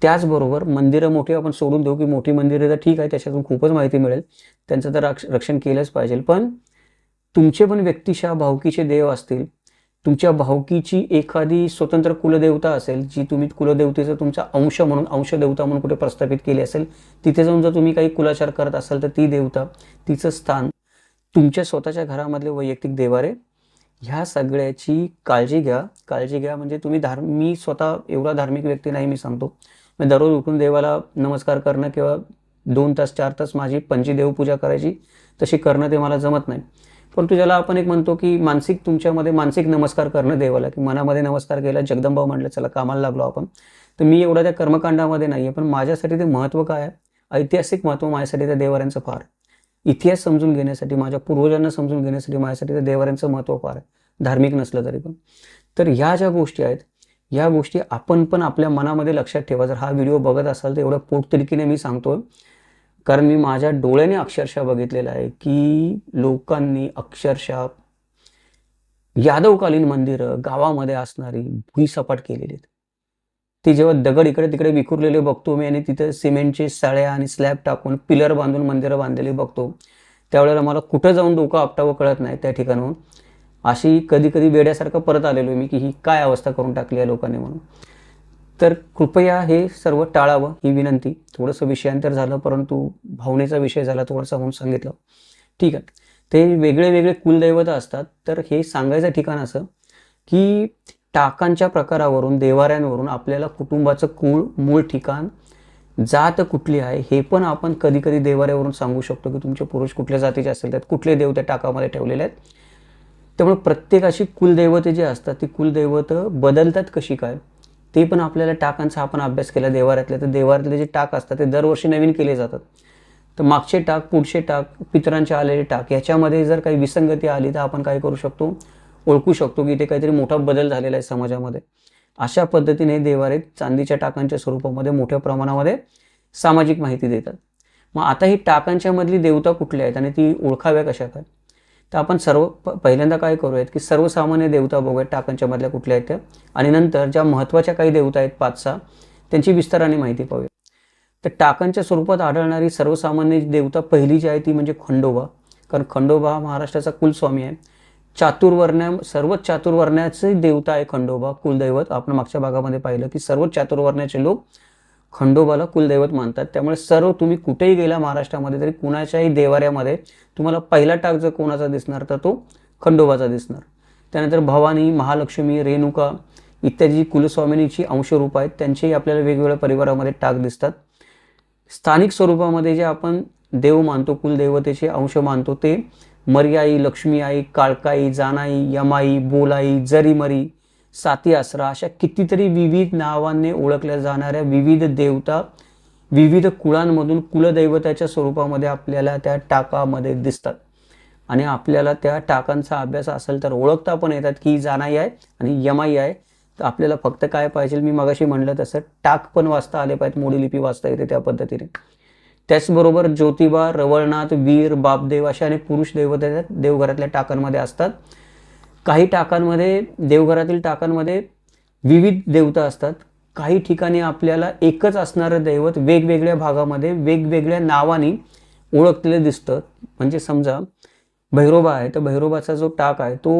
त्याचबरोबर मंदिरं मोठी आपण सोडून देऊ की मोठी मंदिरं तर ठीक आहे, त्याच्यातून खूपच माहिती मिळेल, त्यांचं तर रक्षण केलंच पाहिजे. पण तुमचे पण व्यक्तिशः भावकीचे देव असतील, तुमच्या भावकीची एखादी स्वतंत्र कुलदेवता असेल जी तुम्ही कुलदेवतेचं तुमचा अंश म्हणून, अंशदेवता म्हणून कुठे प्रस्थापित केली असेल, तिथे जाऊन जर तुम्ही काही कुलाचार करत असाल तर ती देवता, तिचं स्थान, तुमच्या स्वतःच्या घरामधले वैयक्तिक देवारे, ह्या सगळ्याची काळजी घ्या. म्हणजे तुम्ही मी स्वतः एवढा धार्मिक व्यक्ती नाही, मी सांगतो. मी दररोज उठून देवाला नमस्कार करणं किंवा 2 तास 4 तास माझी देवपूजा करायची तशी करणं ते मला जमत नाही. परंतु ज्याला आपण एक म्हणतो की तुमच्यामध्ये मानसिक नमस्कार करणं देवाला, की मनामध्ये नमस्कार केला, जगदंबा म्हटलं चला कामाला लागलो आपण, तर मी एवढा त्या कर्मकांडामध्ये नाही आहे. पण माझ्यासाठी ते महत्त्व काय आहे, ऐतिहासिक महत्त्व माझ्यासाठी त्या देवाऱ्यांचं फार, इतिहास समजून घेण्यासाठी, माझ्या पूर्वजांना समजून घेण्यासाठी माझ्यासाठी त्या देवाऱ्यांचं महत्त्व फार आहे, धार्मिक नसलं तरी पण. तर ह्या ज्या गोष्टी आहेत या गोष्टी आपण पण आपल्या मनामध्ये लक्षात ठेवा. जर हा व्हिडिओ बघत असाल तर एवढ्या पोटतिडकीने मी सांगतोय, कारण मी माझ्या डोळ्याने अक्षरशः बघितलेलं आहे की लोकांनी अक्षरशः यादवकालीन मंदिरं गावामध्ये असणारी भुईसपाट केलेली आहेत. ते जेव्हा दगड इकडे तिकडे विखुरलेले बघतो मी आणि तिथे सिमेंटचे सळ्या आणि स्लॅब टाकून पिलर बांधून मंदिरं बांधलेली बघतो, त्यावेळेला मला कुठं जाऊन डोकं आपटावं कळत नाही. त्या ठिकाणाहून अशी कधी कधी वेड्यासारखं परत आलेलो मी की ही काय अवस्था करून टाकली आहे लोकांनी म्हणून. तर कृपया हे सर्व टाळावं ही विनंती. थोडंसं विषयांतर झालं परंतु भावनेचा विषय झाला थोडासा म्हणून सांगितलं, ठीक आहे. ते वेगळे वेगळे कुलदैवत असतात. तर हे सांगायचं ठिकाण असं की टाकांच्या प्रकारावरून, देवाऱ्यांवरून आपल्याला कुटुंबाचं मूळ ठिकाण, जात कुठली आहे हे पण आपण कधी कधी देवाऱ्यावरून सांगू शकतो की तुमचे पुरुष कुठल्या जातीचे असेल, त्यात कुठले देव त्या टाकामध्ये ठेवलेले आहेत. त्यामुळे प्रत्येकाची कुलदैवते जी असतात ती कुलदैवत बदलतात कशी काय ते पण आपल्याला टाकांचा आपण अभ्यास केला देवाऱ्यातले. तर देवाऱ्यातले जे टाक असतात ते दरवर्षी नवीन केले जातात. तर मागचे टाक, पुढचे टाक, पितरांचे आलेले टाक याच्यामध्ये जर काही विसंगती आली तर आपण काय करू शकतो, ओळखू शकतो की इथे काहीतरी मोठा बदल झालेला आहे समाजामध्ये. अशा पद्धतीने देवारे चांदीच्या टाकांच्या स्वरूपामध्ये मोठ्या प्रमाणामध्ये सामाजिक माहिती देतात. मग आता ही टाकांच्या मधली देवता कुठल्या आहेत आणि ती ओळखाव्या कशा काय, तर आपण पहिल्यांदा काय करूयात की सर्वसामान्य देवता बघूयात टाकांच्या मधल्या कुठल्या आहेत त्या, आणि नंतर ज्या महत्त्वाच्या काही देवता आहेत 5-6 त्यांची विस्ताराने माहिती पाहूया. तर टाकांच्या स्वरूपात आढळणारी सर्वसामान्य देवता पहिली जी आहे ती म्हणजे खंडोबा. कारण खंडोबा हा महाराष्ट्राचा कुलस्वामी आहे. सर्वच चातुर्वर्ण्याचे देवता आहे खंडोबा, कुलदैवत. आपण मागच्या भागामध्ये पाहिलं की सर्वच चातुर्वर्ण्याचे लोक खंडोबाला कुलदैवत मानतात. त्यामुळे सर्व तुम्ही कुठेही गेला महाराष्ट्रामध्ये तरी कुणाच्याही देवाऱ्यामध्ये तुम्हाला पहिला टाक जर कोणाचा दिसणार तर तो खंडोबाचा दिसणार. त्यानंतर भवानी, महालक्ष्मी, रेणुका इत्यादी जी कुलस्वामिनीची अंशरूप आहेत त्यांचेही आपल्याला वेगवेगळ्या परिवारामध्ये टाक दिसतात. स्थानिक स्वरूपामध्ये जे आपण देव मानतो, कुलदेवतेचे अंश मानतो ते मर्याई, लक्ष्मी आई, काळकाई, जानाई, यमाई, बोलाई, जरीमरी, साती आसरा अशा कितीतरी विविध नावांनी ओळखल्या जाणाऱ्या विविध देवता विविध कुळांमधून कुलदैवताच्या स्वरूपामध्ये आपल्याला त्या टाकामध्ये दिसतात. आणि आपल्याला त्या टाकांचा अभ्यास असेल तर ओळखता पण येतात की जानाई आहे आणि यमाई आहे. तर आपल्याला फक्त काय पाहिजे, मी मगाशी म्हणलं तसं टाक पण वाचता आले पाहिजेत, मोडी लिपी वाचता येते त्या पद्धतीने. त्याचबरोबर ज्योतिबा, रवळनाथ, वीर, बापदेव अशा अनेक पुरुष देवता देवघरातल्या टाकांमध्ये असतात. काही टाकांमध्ये, देवघरातील टाकांमध्ये विविध देवता असतात. काही ठिकाणी आपल्याला एकच असणारं दैवत वेगवेगळ्या भागामध्ये वेगवेगळ्या नावाने ओळखलेलं दिसतं. म्हणजे समजा भैरोबा आहे तर भैरोबाचा जो टाक आहे तो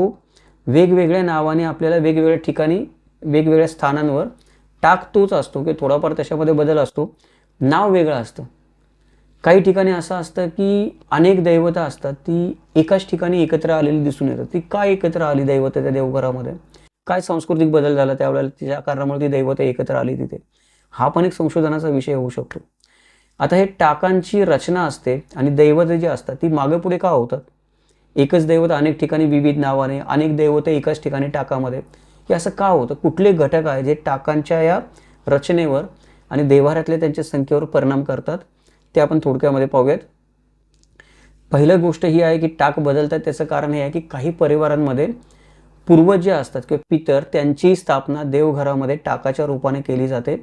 वेगवेगळ्या नावाने आपल्याला वेगवेगळ्या ठिकाणी वेगवेगळ्या स्थानांवर टाक तोच असतो की थोडाफार त्याच्यामध्ये बदल असतो, नाव वेगळं असतं. काही ठिकाणी असं असतं की अनेक दैवता असतात ती एकाच ठिकाणी एकत्र आलेली दिसून येतात. ती काय एकत्र आली दैवता त्या देवघरामध्ये, काय सांस्कृतिक बदल झाला त्यावेळेला त्या कारणामुळे ती दैवता एकत्र आली तिथे, हा पण एक संशोधनाचा विषय होऊ शकतो. आता हे टाकांची रचना असते आणि दैवत जी असतात ती मागे पुढे का होतात, एकच दैवत अनेक ठिकाणी विविध नावाने, अनेक दैवत एकाच ठिकाणी टाकामध्ये, हे असं का होतं, कुठले घटक आहे जे टाकांच्या या रचनेवर आणि देवाऱ्यातल्या त्यांच्या संख्येवर परिणाम करतात ते आपण थोडक्यामध्ये पाहूयात. पहिली गोष्ट ही आहे की टाक बदलतात त्याचं कारण हे आहे की काही परिवारांमध्ये पूर्वज जे असतात किंवा पितर त्यांची स्थापना देवघरामध्ये टाकाच्या रूपाने केली जाते.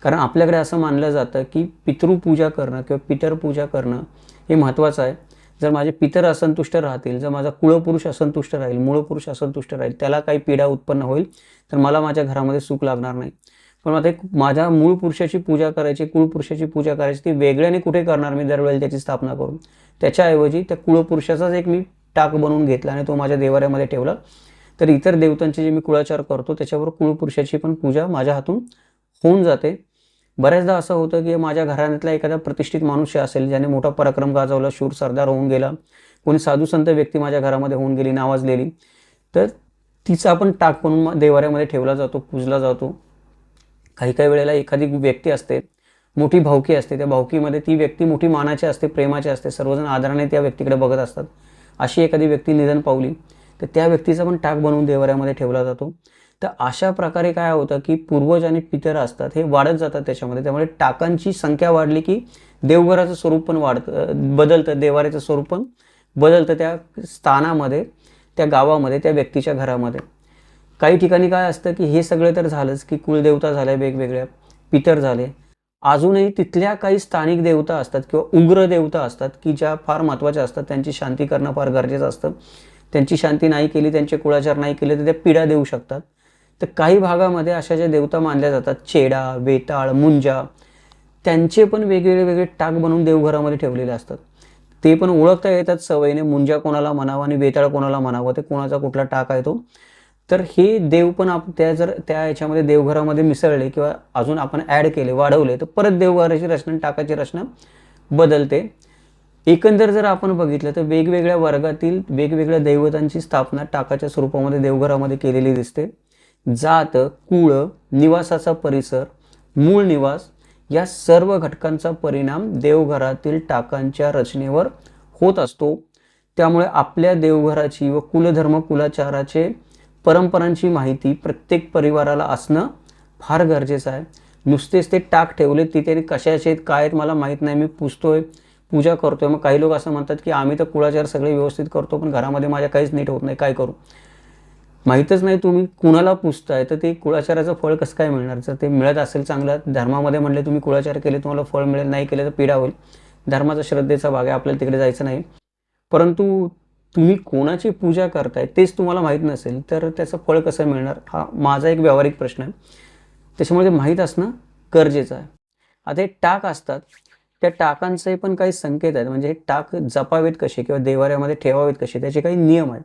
कारण आपल्याकडे असं मानलं जातं की पितृपूजा करणं किंवा पितर पूजा करणं हे महत्त्वाचं आहे. जर माझे पितर असंतुष्ट राहतील, जर माझा कुळपुरुष असंतुष्ट राहील, मूळपुरुष असंतुष्ट राहील, त्याला काही पीडा उत्पन्न होईल तर मला माझ्या घरामध्ये सुख लागणार नाही. पण आता माझ्या मूळ पुरुषाची पूजा करायची, कुळपुरुषाची पूजा करायची, ती वेगळ्याने कुठे करणार मी दरवेळेला त्याची स्थापना करून. त्याच्याऐवजी त्या कुळपुरुषाचाच एक मी टाक बनवून घेतला आणि तो माझ्या देवाऱ्यामध्ये ठेवला. तर इतर देवतांचे जे मी कुळाचार करतो त्याच्यावर कुळपुरुषाची पण पूजा माझ्या हातून होऊन जाते. बऱ्याचदा असं होतं की माझ्या घराण्यातला एखादा प्रतिष्ठित मनुष्य असेल ज्याने मोठा पराक्रम गाजवला, शूर सरदार होऊन गेला, कोणी साधू संत व्यक्ती माझ्या घरामध्ये होऊन गेली, नावाजलेली, तर तिचा आपण टाक बनवून देवाऱ्यामध्ये ठेवला जातो, पूजला जातो. काही काही वेळेला एखादी व्यक्ती असते, मोठी भावकी असते, त्या भावकीमध्ये ती व्यक्ती मोठी मानाची असते, प्रेमाची असते, सर्वजण आदराने त्या व्यक्तीकडे बघत असतात. अशी एखादी व्यक्ती निधन पावली तर त्या व्यक्तीचा पण टाक बनवून देवाऱ्यामध्ये ठेवला जातो. तर अशा प्रकारे काय होतं की पूर्वज आणि पितर असतात हे वाढत जातात त्याच्यामध्ये. त्यामुळे टाकांची संख्या वाढली की देवघराचं स्वरूप पण बदलतं, देवाऱ्याचं स्वरूप पण बदलतं त्या स्थानामध्ये, त्या गावामध्ये, त्या व्यक्तीच्या घरामध्ये. काही ठिकाणी काय असतं की हे सगळं तर झालंच की कुलदेवता झाल्या वेगवेगळ्या, पितर झाले, अजूनही तिथल्या काही स्थानिक देवता असतात किंवा उग्र देवता असतात की ज्या फार महत्त्वाच्या असतात, त्यांची शांती करणं फार गरजेचं असतं. त्यांची शांती नाही केली, त्यांचे कुळाचार नाही केले तर त्या पीडा देऊ शकतात. तर काही भागामध्ये अशा ज्या देवता मानल्या जातात, चेडा, वेताळ, मुंजा, त्यांचे पण वेगवेगळे टाक बनवून देवघरामध्ये ठेवलेले असतात. ते पण ओळखता येतात सवयीने, मुंजा कोणाला म्हणावं आणि वेताळ कोणाला म्हणावं, ते कोणाचा कुठला टाक आहे तो. तर हे देव पण जर त्या याच्यामध्ये देवघरामध्ये मिसळले किंवा अजून आपण ॲड केले, वाढवले तर परत देवघराची रचना, टाकाची रचना बदलते. एकंदर जर आपण बघितलं तर वेगवेगळ्या वर्गातील वेगवेगळ्या दैवतांची स्थापना टाकाच्या स्वरूपामध्ये देवघरामध्ये केलेली दिसते. जात, कुळ, निवासाचा परिसर, मूळ निवास या सर्व घटकांचा परिणाम देवघरातील टाकांच्या रचनेवर होत असतो. त्यामुळे आपल्या देवघराची व कुलधर्म, कुलाचाराचे, परंपरांची माहिती प्रत्येक परिवाराला असणं फार गरजेचं आहे. नुसतेच ते टाक ठेवले तिथे कशाचे आहेत, काय आहेत मला माहीत नाही, मी पुजतोय, पूजा करतोय, मग काही लोक असं म्हणतात की आम्ही तर कुळाचार सगळे व्यवस्थित करतो पण घरामध्ये माझ्या काहीच नीट होत नाही, काय करू? माहीतच नाही तुम्ही कुणाला पूजताय तर ते कुळाचाराचं फळ कसं काय मिळणार? जर ते मिळत असेल चांगलं, धर्मामध्ये म्हणले तुम्ही कुळाचार केले तुम्हाला फळ मिळेल, नाही केलं तर पीडा होईल. धर्माचा श्रद्धेचा भाग आहे, आपल्याला तिकडे जायचं नाही. परंतु तुम्ही कोणाची पूजा करताय तेच तुम्हाला माहीत नसेल तर त्याचं फळ कसं मिळणार? हा माझा एक व्यावहारिक प्रश्न आहे. त्याच्यामुळे ते माहीत असणं गरजेचं आहे. आता हे टाक असतात, त्या टाकांचे पण काही संकेत आहेत. म्हणजे हे टाक जपावेत कसे किंवा देवाऱ्यामध्ये ठेवावेत कसे, त्याचे काही नियम आहेत.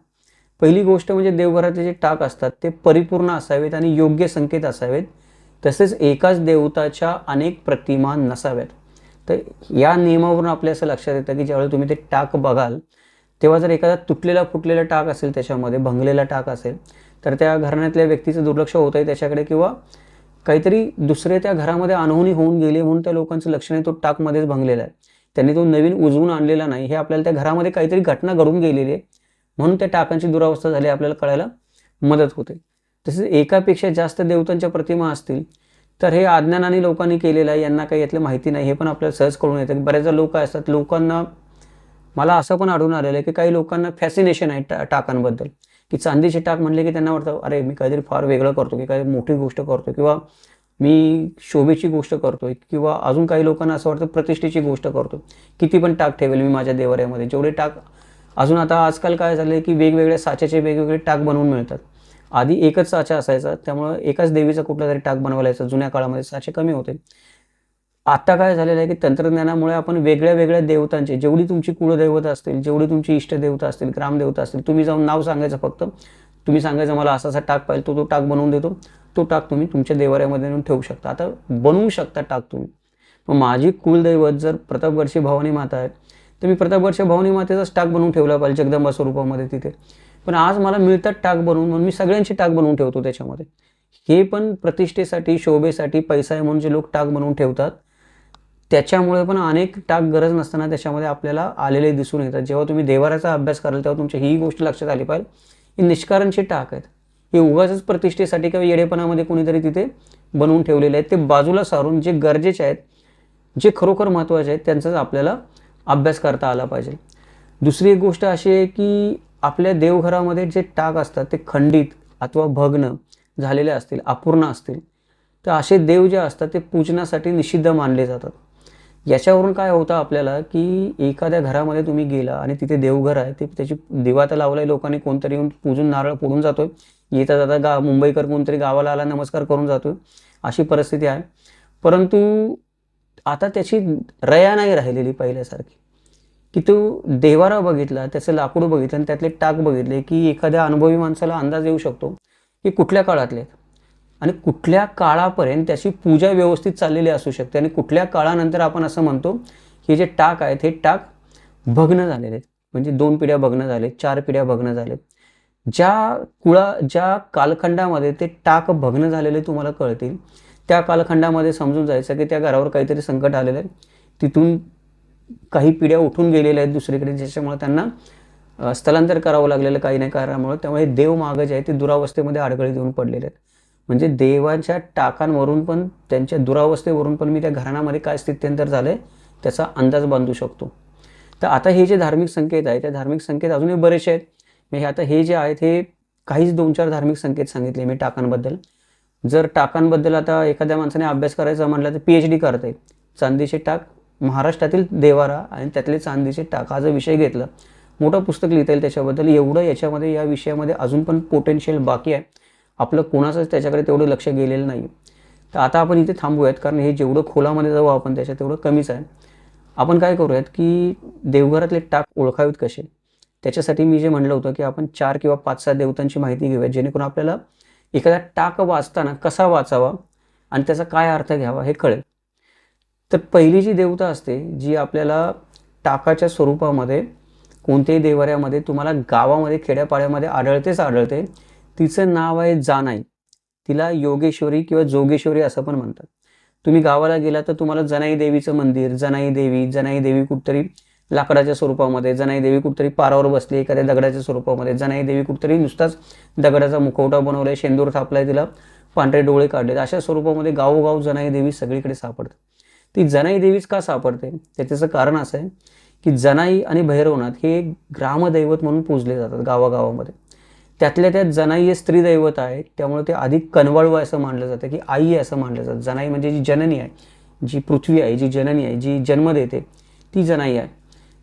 पहिली गोष्ट म्हणजे देवघरातले जे टाक असतात ते परिपूर्ण असावेत आणि योग्य संकेत असावेत. तसेच एकाच देवताच्या अनेक प्रतिमा नसाव्यात. तर या नियमावरून आपल्या असं लक्षात येतं की ज्यावेळी तुम्ही ते टाक बघाल तेव्हा जर एखादा तुटलेला फुटलेला टाक असेल, त्याच्यामध्ये भंगलेला टाक असेल, तर त्या घराण्यातल्या व्यक्तीचं दुर्लक्ष होत आहे त्याच्याकडे, किंवा काहीतरी दुसरे त्या घरामध्ये अनहोनी होऊन गेली म्हणून त्या लोकांचं लक्ष नाही, तो टाकमध्येच भंगलेला आहे, त्यांनी तो नवीन उजवून आणलेला नाही, हे आपल्याला त्या घरामध्ये काहीतरी घटना घडून गेलेली आहे म्हणून त्या टाकांची दुरावस्था झाली आपल्याला कळायला मदत होते. तसेच एकापेक्षा जास्त देवतांच्या प्रतिमा असतील तर हे अज्ञानाने लोकांनी केलेलं आहे, यांना काही यातलं माहिती नाही, हे पण आपल्याला सहज कळून येतं. की बरेचदा लोक असतात, लोकांना मला असं पण आढळून आलेलं आहे की काही लोकांना फॅसिनेशन आहे टाकांबद्दल, की चांदीचे टाक म्हणले की त्यांना वाटतं अरे मी काहीतरी फार वेगळं करतो, की काही मोठी गोष्ट करतो, किंवा मी शोभेची गोष्ट करतोय, किंवा अजून काही लोकांना असं वाटतं प्रतिष्ठेची गोष्ट करतो, किती पण टाक ठेवेल मी माझ्या देवाऱ्यामध्ये, जेवढे टाक. अजून आता आजकाल काय झालं की वेगवेगळ्या साच्याचे वेगवेगळे टाक बनवून मिळतात. आधी एकच साचा असायचा, त्यामुळे एकाच देवीचा कुठला तरी टाक बनवायला यायचा. जुन्या काळामध्ये साचे कमी होते. आता काय झालेलं आहे की तंत्रज्ञानामुळे आपण वेगळ्या वेगळ्या देवतांचे, जेवढी तुमची कुळदेवता असतील, जेवढी तुमची इष्टदेवता असतील, ग्रामदेवता असतील, तुम्ही जाऊन नाव सांगायचं, फक्त तुम्ही सांगायचं मला असा टाक पाहिजे, तो टाक बनवून देतो. तो टाक तुम्ही तुमच्या देवाऱ्यामध्ये नेऊन ठेवू शकता. आता बनवू शकता टाक तुम्ही. मग माझी कुलदैवत जर प्रतापगडची भवानी माता आहे तर मी प्रतापगडच्या भवानी मातेचाच टाक बनवून ठेवला पाहिजे जगदंबा स्वरूपामध्ये तिथे. पण आज मला मिळतात टाक बनवून, म्हणून मी सगळ्यांची टाक बनवून ठेवतो त्याच्यामध्ये. हे पण प्रतिष्ठेसाठी, शोभेसाठी, पैसा आहे म्हणून जे लोक टाक बनवून ठेवतात, त्याच्यामुळे पण अनेक टाक गरज नसताना त्याच्यामध्ये आपल्याला आलेले दिसून येतात. जेव्हा तुम्ही देवाराचा अभ्यास कराल तेव्हा तुमच्या ही गोष्ट लक्षात आली पाहिजे, ही निष्कारणची टाक आहेत. हे उगाच प्रतिष्ठेसाठी किंवा येडेपणामध्ये कोणीतरी तिथे बनवून ठेवलेले आहेत. ते बाजूला सारून जे गरजेचे आहेत, जे खरोखर महत्त्वाचे आहेत, त्यांचाच आपल्याला अभ्यास करता आला पाहिजे. दुसरी एक गोष्ट अशी आहे की आपल्या देवघरामध्ये जे टाक असतात ते खंडित अथवा भग्न झालेले असतील, अपूर्ण असतील, तर असे देव जे असतात ते पूजनासाठी निषिद्ध मानले जातात. याच्यावरून काय होतं आपल्याला की एखाद्या घरामध्ये तुम्ही गेला आणि तिथे देवघर आहे, ते त्याची दिवा तर लावलाय लोकांनी, कोणतरी येऊन पूजून नारळ फोडून जातोय, येता जाता मुंबईकर कोणतरी गावाला आला नमस्कार करून जातोय, अशी परिस्थिती आहे. परंतु आता त्याची रया नाही राहिलेली पहिल्यासारखी, की तो देवारा बघितला, त्याचं लाकूड बघितलं आणि त्यातले टाक बघितले की एखाद्या अनुभवी माणसाला अंदाज येऊ शकतो की कुठल्या काळातले आहेत आणि कुठल्या काळापर्यंत त्याची पूजा व्यवस्थित चाललेली असू शकते, आणि कुठल्या काळानंतर आपण असं म्हणतो की जे टाक आहेत हे टाक भग्न झालेले आहेत. म्हणजे 2 पिढ्या भग्न झाले, 4 पिढ्या भग्न झाले. ज्या कालखंडामध्ये ते टाक भग्न झालेले तुम्हाला कळतील, त्या कालखंडामध्ये समजून जायचं की त्या घरावर काहीतरी संकट आलेलं आहे, तिथून काही पिढ्या उठून गेलेल्या आहेत दुसरीकडे, ज्याच्यामुळे त्यांना स्थलांतर करावं लागलेलं काही नाही कारणामुळे. त्यामुळे देव मागं जे आहे ते दुरावस्थेमध्ये अडगळीत येऊन पडलेले आहेत. म्हणजे देवाच्या टाकांवरून पण, त्यांच्या दुरावस्थेवरून पण मी त्या घराण्यामध्ये काय स्थित्यंतर झालंय त्याचा अंदाज बांधू शकतो. तर आता हे जे धार्मिक संकेत आहेत, त्या धार्मिक संकेत अजूनही बरेचसे आहेत. म्हणजे आता हे जे आहेत हे काहीच 2-4 धार्मिक संकेत सांगितले मी टाकांबद्दल. जर टाकांबद्दल आता एखाद्या माणसाने अभ्यास करायचा म्हटलं तर PhD करता येईल. चांदीचे टाक, महाराष्ट्रातील देवारा आणि त्यातले चांदीचे टाक हा जर विषय घेतला, मोठं पुस्तक लिहिता येईल त्याच्याबद्दल. एवढं याच्यामध्ये, या विषयामध्ये अजून पण पोटेन्शियल बाकी आहे. आपलं कोणाचंच त्याच्याकडे तेवढं लक्ष गेलेलं नाही. तर आता आपण इथे थांबूयात, कारण हे जेवढं खोलामध्ये जाऊ आपण त्याच्यात तेवढं कमीच आहे. आपण काय करूयात की देवघरातले टाक ओळखावेत कसे, त्याच्यासाठी मी जे म्हणलं होतं की आपण 4 किंवा 5-6 देवतांची माहिती घेऊयात, जेणेकरून आपल्याला एखादा टाक वाचताना कसा वाचावा आणि त्याचा काय अर्थ घ्यावा हे कळेल. तर पहिली जी देवता असते, जी आपल्याला टाकाच्या स्वरूपामध्ये कोणत्याही देवाऱ्यामध्ये तुम्हाला गावामध्ये, खेड्यापाड्यामध्ये आढळते, तिचं नाव आहे जानाई. तिला योगेश्वरी किंवा जोगेश्वरी असं पण म्हणतात. तुम्ही गावाला गेला तर तुम्हाला जनाई देवीचं मंदिर, जनाई देवी कुठतरी लाकडाच्या स्वरूपामध्ये, जनाई देवी कुठतरी पारावर बसली एखाद्या दगडाच्या स्वरूपामध्ये, जनाई देवी कुठतरी नुसताच दगडाचा मुखवटा बनवलाय, शेंदूर थापलाय, तिला पांढरे डोळे काढलेत, अशा स्वरूपामध्ये गावोगाव जनाई देवी सगळीकडे सापडतात. ती जनाई देवीच का सापडते, त्याचं कारण असं आहे की जनाई आणि भैरवनाथ हे ग्रामदैवत म्हणून पूजले जातात गावागावामध्ये. त्यातल्या त्यात जनाई हे स्त्री दैवत आहे, त्यामुळे ते अधिक कनवाळू असं मानलं जातं की आई आहे असं मानलं जातं. जनाई म्हणजे जी जननी आहे, जी पृथ्वी आहे, जी जननी आहे, जी जन्म देते, ती जनाई आहे.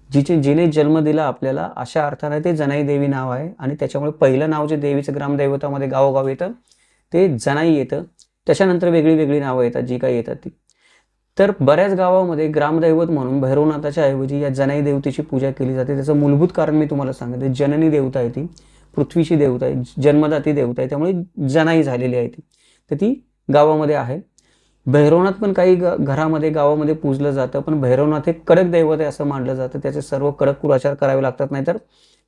जिने जन्म दिला आपल्याला, अशा अर्थाने ते जनाई देवी नाव आहे. आणि त्याच्यामुळे पहिलं नाव जे देवीचं ग्रामदैवतामध्ये गावोगाव येतं ते जनाई येतं. त्याच्यानंतर वेगळी वेगळी नावं येतात जी काही येतात ती. तर बऱ्याच गावामध्ये ग्रामदैवत म्हणून भैरवनाथाच्या ऐवजी या जनाई देवतेची पूजा केली जाते. त्याचं मूलभूत कारण मी तुम्हाला सांगितलं. जननी देवता आहे ती, पृथ्वीची देवता आहे, जन्मदाती देवता आहे, त्यामुळे जनाई झालेली आहे ती. तर ती गावामध्ये आहे. भैरवनाथ पण काही घरामध्ये गावामध्ये पूजलं जातं, पण भैरवनाथ हे कडक दैवत आहे असं मानलं जातं. त्याचे सर्व कडक कुलाचार करावे लागतात, नाहीतर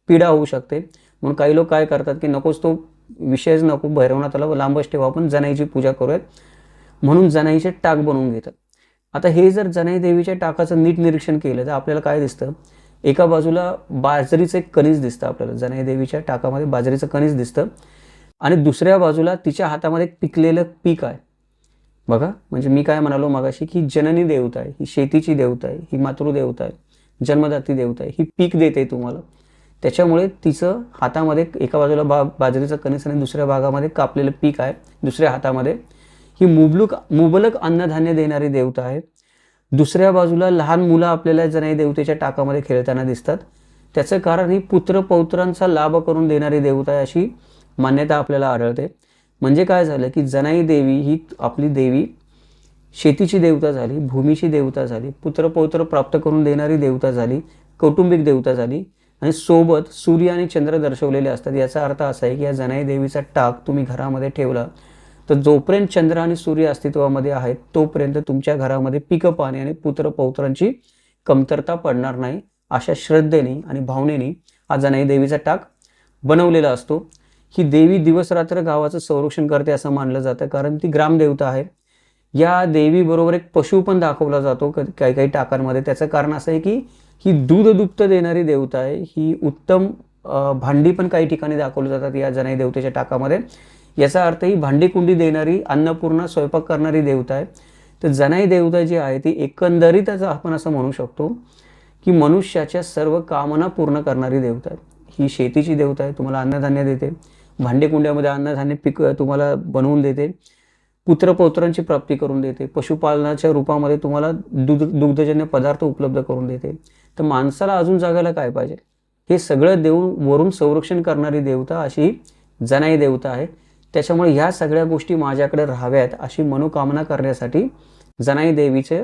पीडा होऊ शकते. म्हणून काही लोक काय करतात की नकोच तो विषयच नको, भैरवनाथाला लांबच ठेवा, आपण जनाईची पूजा करूयात म्हणून जनाईचे टाक बनवून घेतात. आता हे जर जनाई देवीच्या टाकाचं नीट निरीक्षण केलं तर आपल्याला काय दिसतं, एका बाजूला बाजरीचं एक कणीस दिसतं आपल्याला, जनाई देवीच्या टाकामध्ये बाजरीचं कणीस दिसतं, आणि दुसऱ्या बाजूला तिच्या हातामध्ये पिकलेलं पीक आहे. बघा, म्हणजे मी काय म्हणालो मगाशी की जननी देवता आहे, ही शेतीची देवता आहे, ही मातृदेवता आहे, जन्मदाती देवता आहे, ही पीक देते तुम्हाला. त्याच्यामुळे तिचं हातामध्ये एका बाजूला बाजरीचं कणीस आणि दुसऱ्या भागामध्ये कापलेलं पीक आहे, दुसऱ्या हातामध्ये. ही मुबलक अन्नधान्य देणारी देवता आहे. दुसऱ्या बाजूला लहान मुलं आपल्याला जनाई देवतेच्या टाकामध्ये खेळताना दिसतात. त्याचं कारण ही पुत्र पौत्रांचा लाभ करून देणारी देवता आहे अशी मान्यता आपल्याला आढळते. म्हणजे काय झालं की जनाई देवी ही आपली देवी शेतीची देवता झाली, भूमीची देवता झाली, पुत्रपौत्र प्राप्त करून देणारी देवता झाली, कौटुंबिक देवता झाली, आणि सोबत सूर्य आणि चंद्र दर्शवलेले असतात. याचा अर्थ असा आहे की या जनाई देवीचा टाक तुम्ही घरामध्ये ठेवला तर जोपर्यंत चंद्र आणि सूर्य अस्तित्वामध्ये आहेत तोपर्यंत तुमच्या घरामध्ये पिकं पाणी आणि पुत्रपौत्रांची कमतरता पडणार नाही. अशा श्रद्धेने आणि भावनेने हा जनाई देवीचा टाक बनवलेला असतो. ही देवी दिवस रात्र गावाचं संरक्षण करते असं मानलं जातं, कारण ती ग्रामदेवता आहे. या देवीबरोबर एक पशु पण दाखवला जातो काही काही टाकांमध्ये. त्याचं कारण असं आहे की ही दूध दुभतं देणारी देवता आहे. ही उत्तम भांडी पण काही ठिकाणी दाखवली जातात या जनाई देवतेच्या टाकामध्ये. याचा अर्थ ही भांडी कुंडी देणारी, अन्नपूर्णा, स्वयंपाक करणारी देवता आहे. तर जनाई देवता जी आहे ती एकंदरीतच आपण असं म्हणू शकतो की मनुष्याच्या सर्व कामना पूर्ण करणारी देवता आहे. ही शेतीची देवता आहे, तुम्हाला अन्नधान्य देते, भांडी कुंड्यामध्ये अन्नधान्य पीक तुम्हाला बनवून देते, पुत्रपौत्रांची प्राप्ती करून देते, पशुपालनाच्या रूपामध्ये तुम्हाला दुग्धजन्य पदार्थ उपलब्ध करून देते. तर माणसाला अजून जगायला काय पाहिजे, हे सगळं देऊन वरून संरक्षण करणारी देवता अशी जनाई देवता आहे. त्याच्यामुळे ह्या सगळ्या गोष्टी माझ्याकडे राहाव्यात अशी मनोकामना करण्यासाठी जनाई देवीचे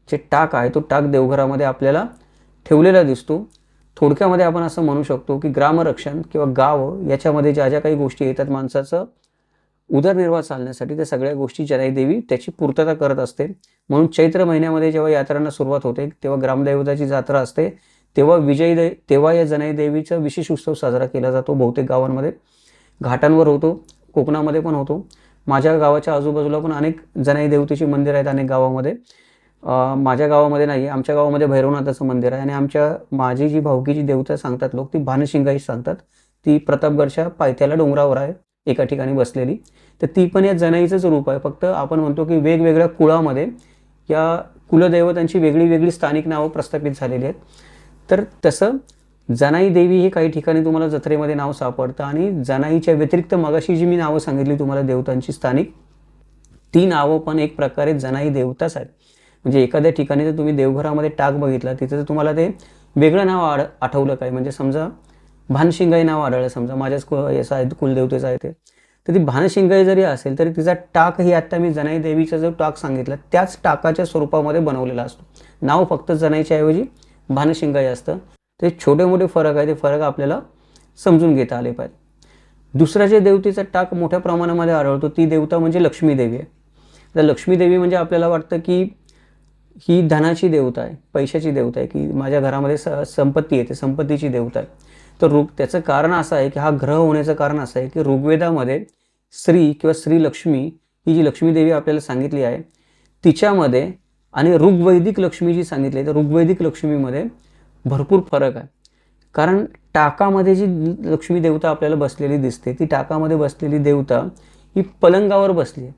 जे टाक आहे तो टाक देवघरामध्ये आपल्याला ठेवलेला दिसतो. थोडक्यामध्ये आपण असं म्हणू शकतो की ग्रामरक्षण किंवा गाव याच्यामध्ये ज्या ज्या काही गोष्टी येतात माणसाचं उदरनिर्वाह चालण्यासाठी, त्या सगळ्या गोष्टी जनाई देवी त्याची पूर्तता करत असते. म्हणून चैत्र महिन्यामध्ये जेव्हा यात्रांना सुरुवात होते तेव्हा ग्रामदैवताची जत्रा असते, तेव्हा या जनाई देवीचा विशेष उत्सव साजरा केला जातो. बहुतेक गावांमध्ये घाटांवर होतो, कोकणामध्ये पण होतो. माझ्या गावाच्या आजूबाजूला पण अनेक जनाई देवतेची मंदिर आहेत अनेक गावामध्ये. माझ्या गावामध्ये नाही, आमच्या गावामध्ये भैरवनाथाचं मंदिर आहे. आणि माझी जी भाऊकीची देवता सांगतात लोक ती भानशिंगाई सांगतात. ती प्रतापगडच्या पायथ्याला डोंगरावर आहे एका ठिकाणी बसलेली. तर ती पण या जनाईचंच रूप आहे. फक्त आपण म्हणतो की वेगवेगळ्या कुळामध्ये या कुलदैवतांची वेगळी वेगळी स्थानिक नावं प्रस्थापित झालेली आहेत. तर तसं जनाई देवी हे काही ठिकाणी तुम्हाला जत्रेमध्ये नाव सापडतं. आणि जनाईच्या व्यतिरिक्त मगाशी जी मी नावं सांगितली तुम्हाला देवतांची स्थानिक, ती नावं पण एक प्रकारे जनाई देवताच आहेत. म्हणजे एखाद्या ठिकाणी जर तुम्ही देवघरामध्ये टाक बघितला तिथं जर तुम्हाला ते वेगळं नाव आठवलं काय, म्हणजे समजा भानशिंगाई नाव आढळलं, समजा माझ्याच याचं आहे कुलदेवतेचं आहे ते, तर ती भानशिंगाई जरी असेल तरी तिचा टाक ही आत्ता मी जनाई देवीचा जो टाक सांगितला त्याच टाकाच्या स्वरूपामध्ये बनवलेला असतो. नाव फक्त जनाईच्या ऐवजी भानशिंगाई असतं. ते छोटे मोठे फरक आहे, ते फरक आपल्याला समजून घेता आले पाहिजे. दुसरा जे देवतेचा टाक मोठ्या प्रमाणामध्ये आढळतो ती देवता म्हणजे लक्ष्मी देवी आहे. तर लक्ष्मी देवी म्हणजे आपल्याला वाटतं की ही धनाची देवता आहे, पैशाची देवता आहे, की माझ्या घरामध्ये संपत्ती येते, संपत्तीची देवता आहे. तर त्याचं कारण असं आहे की हा ग्रह होण्याचं कारण असं आहे की ऋग्वेदामध्ये श्री किंवा श्री लक्ष्मी ही जी लक्ष्मी देवी आपल्याला सांगितली आहे तिच्यामध्ये आणि ऋग्वैदिक लक्ष्मी जी सांगितली तर ऋग्वैदिक लक्ष्मीमध्ये भरपूर फरक आहे. कारण टाकामध्ये जी लक्ष्मी देवता आपल्याला बसलेली दिसते ती टाकामध्ये बसलेली देवता ही पलंगावर बसली आहे.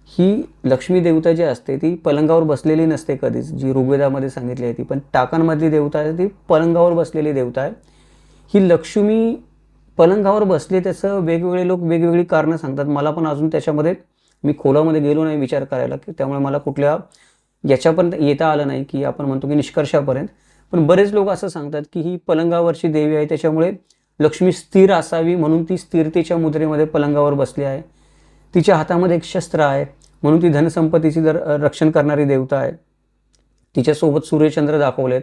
ही लक्ष्मी देवता जी असते ती पलंगावर बसलेली नसते कधीच, जी ऋग्वेदामध्ये सांगितली आहे ती, पण टाकांमधली देवता आहे ती पलंगावर बसलेली देवता आहे. ही लक्ष्मी पलंगावर बसली त्याचं वेगवेगळे लोक वेगवेगळी कारणं सांगतात. मला पण अजून त्याच्यामध्ये मी खोलामध्ये गेलो नाही विचार करायला, की त्यामुळे मला कुठल्या याच्यापर्यंत येता आलं नाही, की आपण म्हणतो की निष्कर्षापर्यंत. पण बरेच लोक असं सांगतात की ही पलंगावरची देवी आहे, त्याच्यामुळे लक्ष्मी स्थिर असावी म्हणून ती स्थिरतेच्या मुद्रेमध्ये पलंगावर बसली आहे. तिच्या हातामध्ये एक शस्त्र आहे म्हणून ती धनसंपत्तीची रक्षण करणारी देवता आहे. तिच्यासोबत सूर्यचंद्र दाखवलेत,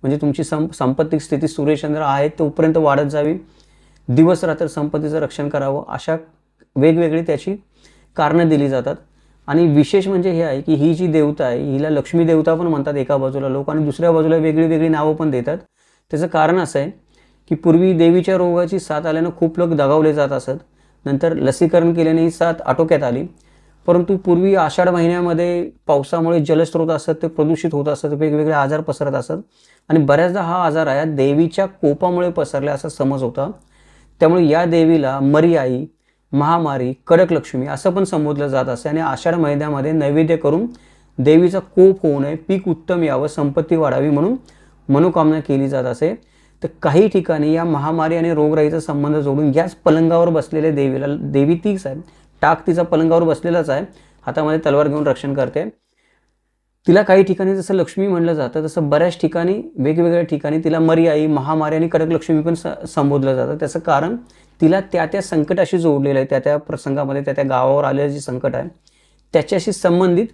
म्हणजे तुमची सांपत्तिक स्थिती सूर्यचंद्र आहे तोपर्यंत वाढत जावी, दिवस रात्र संपत्तीचं रक्षण करावं, अशा वेगवेगळी त्याची कारणं दिली जातात. आणि विशेष म्हणजे हे आहे की ही जी देवता आहे हिला लक्ष्मी देवता पण म्हणतात एका बाजूला लोक, आणि दुसऱ्या बाजूला वेगळी वेगळी नावं पण देतात. त्याचं कारण असं आहे की पूर्वी देवीच्या रोगाची साथ आल्यानं खूप लोक दगावले जात असत. नंतर लसीकरण केल्याने ही साथ आटोक्यात आली. परंतु पूर्वी आषाढ महिन्यामध्ये पावसामुळे जलस्रोत असतात ते प्रदूषित होत असतात, वेगवेगळे आजार पसरत असतात, आणि बऱ्याचदा हा आजार आहे देवीच्या कोपामुळे पसरला असा समज होता. त्यामुळे या देवीला मरी आई, महामारी, कडक लक्ष्मी असं पण संबोधलं जात असे. आणि आषाढ महिन्यामध्ये नैवेद्य करून देवीचा कोप होऊ नये, पीक उत्तम यावं, संपत्ती वाढावी म्हणून मनोकामना केली जात असे. तर काही ठिकाणी या महामारी आणि रोगराईचा संबंध जोडून याच पलंगावर बसलेल्या देवीला, देवी तीच आहे, टाक तिचा पलंगावर बसलेलाच आहे, हातामध्ये तलवार घेऊन रक्षण करते. तिला काही ठिकाणी जसं लक्ष्मी म्हणलं जातं तसं बऱ्याच ठिकाणी वेगवेगळ्या ठिकाणी तिला मरी आई, महामारी आणि कडक लक्ष्मी पण संबोधलं जातं. त्याचं कारण तिला त्या संकटाशी जोडलेलं आहे, त्या प्रसंगामध्ये त्या गावावर आलेलं जे संकट आहे त्याच्याशी संबंधित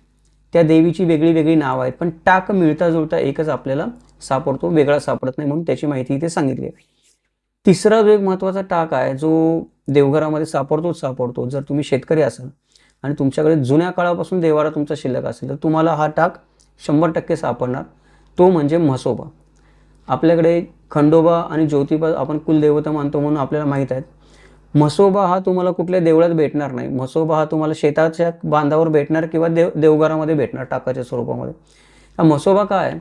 त्या देवीची वेगळी वेगळी नावं आहेत. पण टाक मिळता जुळता एकच आपल्याला सापडतो, वेगळा सापडत नाही, म्हणून त्याची माहिती इथे सांगितली आहे. तिसरा जो एक महत्त्वाचा टाक आहे जो देवघरामध्ये सापडतो. जर तुम्ही शेतकरी असाल आणि तुमच्याकडे जुन्या काळापासून देवारा तुमचा शिल्लक असेल तर तुम्हाला हा टाक 100% सापडणार. तो म्हणजे म्हसोबा. आपल्याकडे खंडोबा आणि ज्योतिबा आपण कुलदेवता मानतो म्हणून आपल्याला माहीत आहे. म्हसोबा हा तुम्हाला कुठल्या देवळात भेटणार नाही. म्हसोबा हा तुम्हाला शेताच्या बांधावर भेटणार किंवा देवघरामध्ये भेटणार टाकाच्या स्वरूपामध्ये. हा म्हसोबा काय आहे,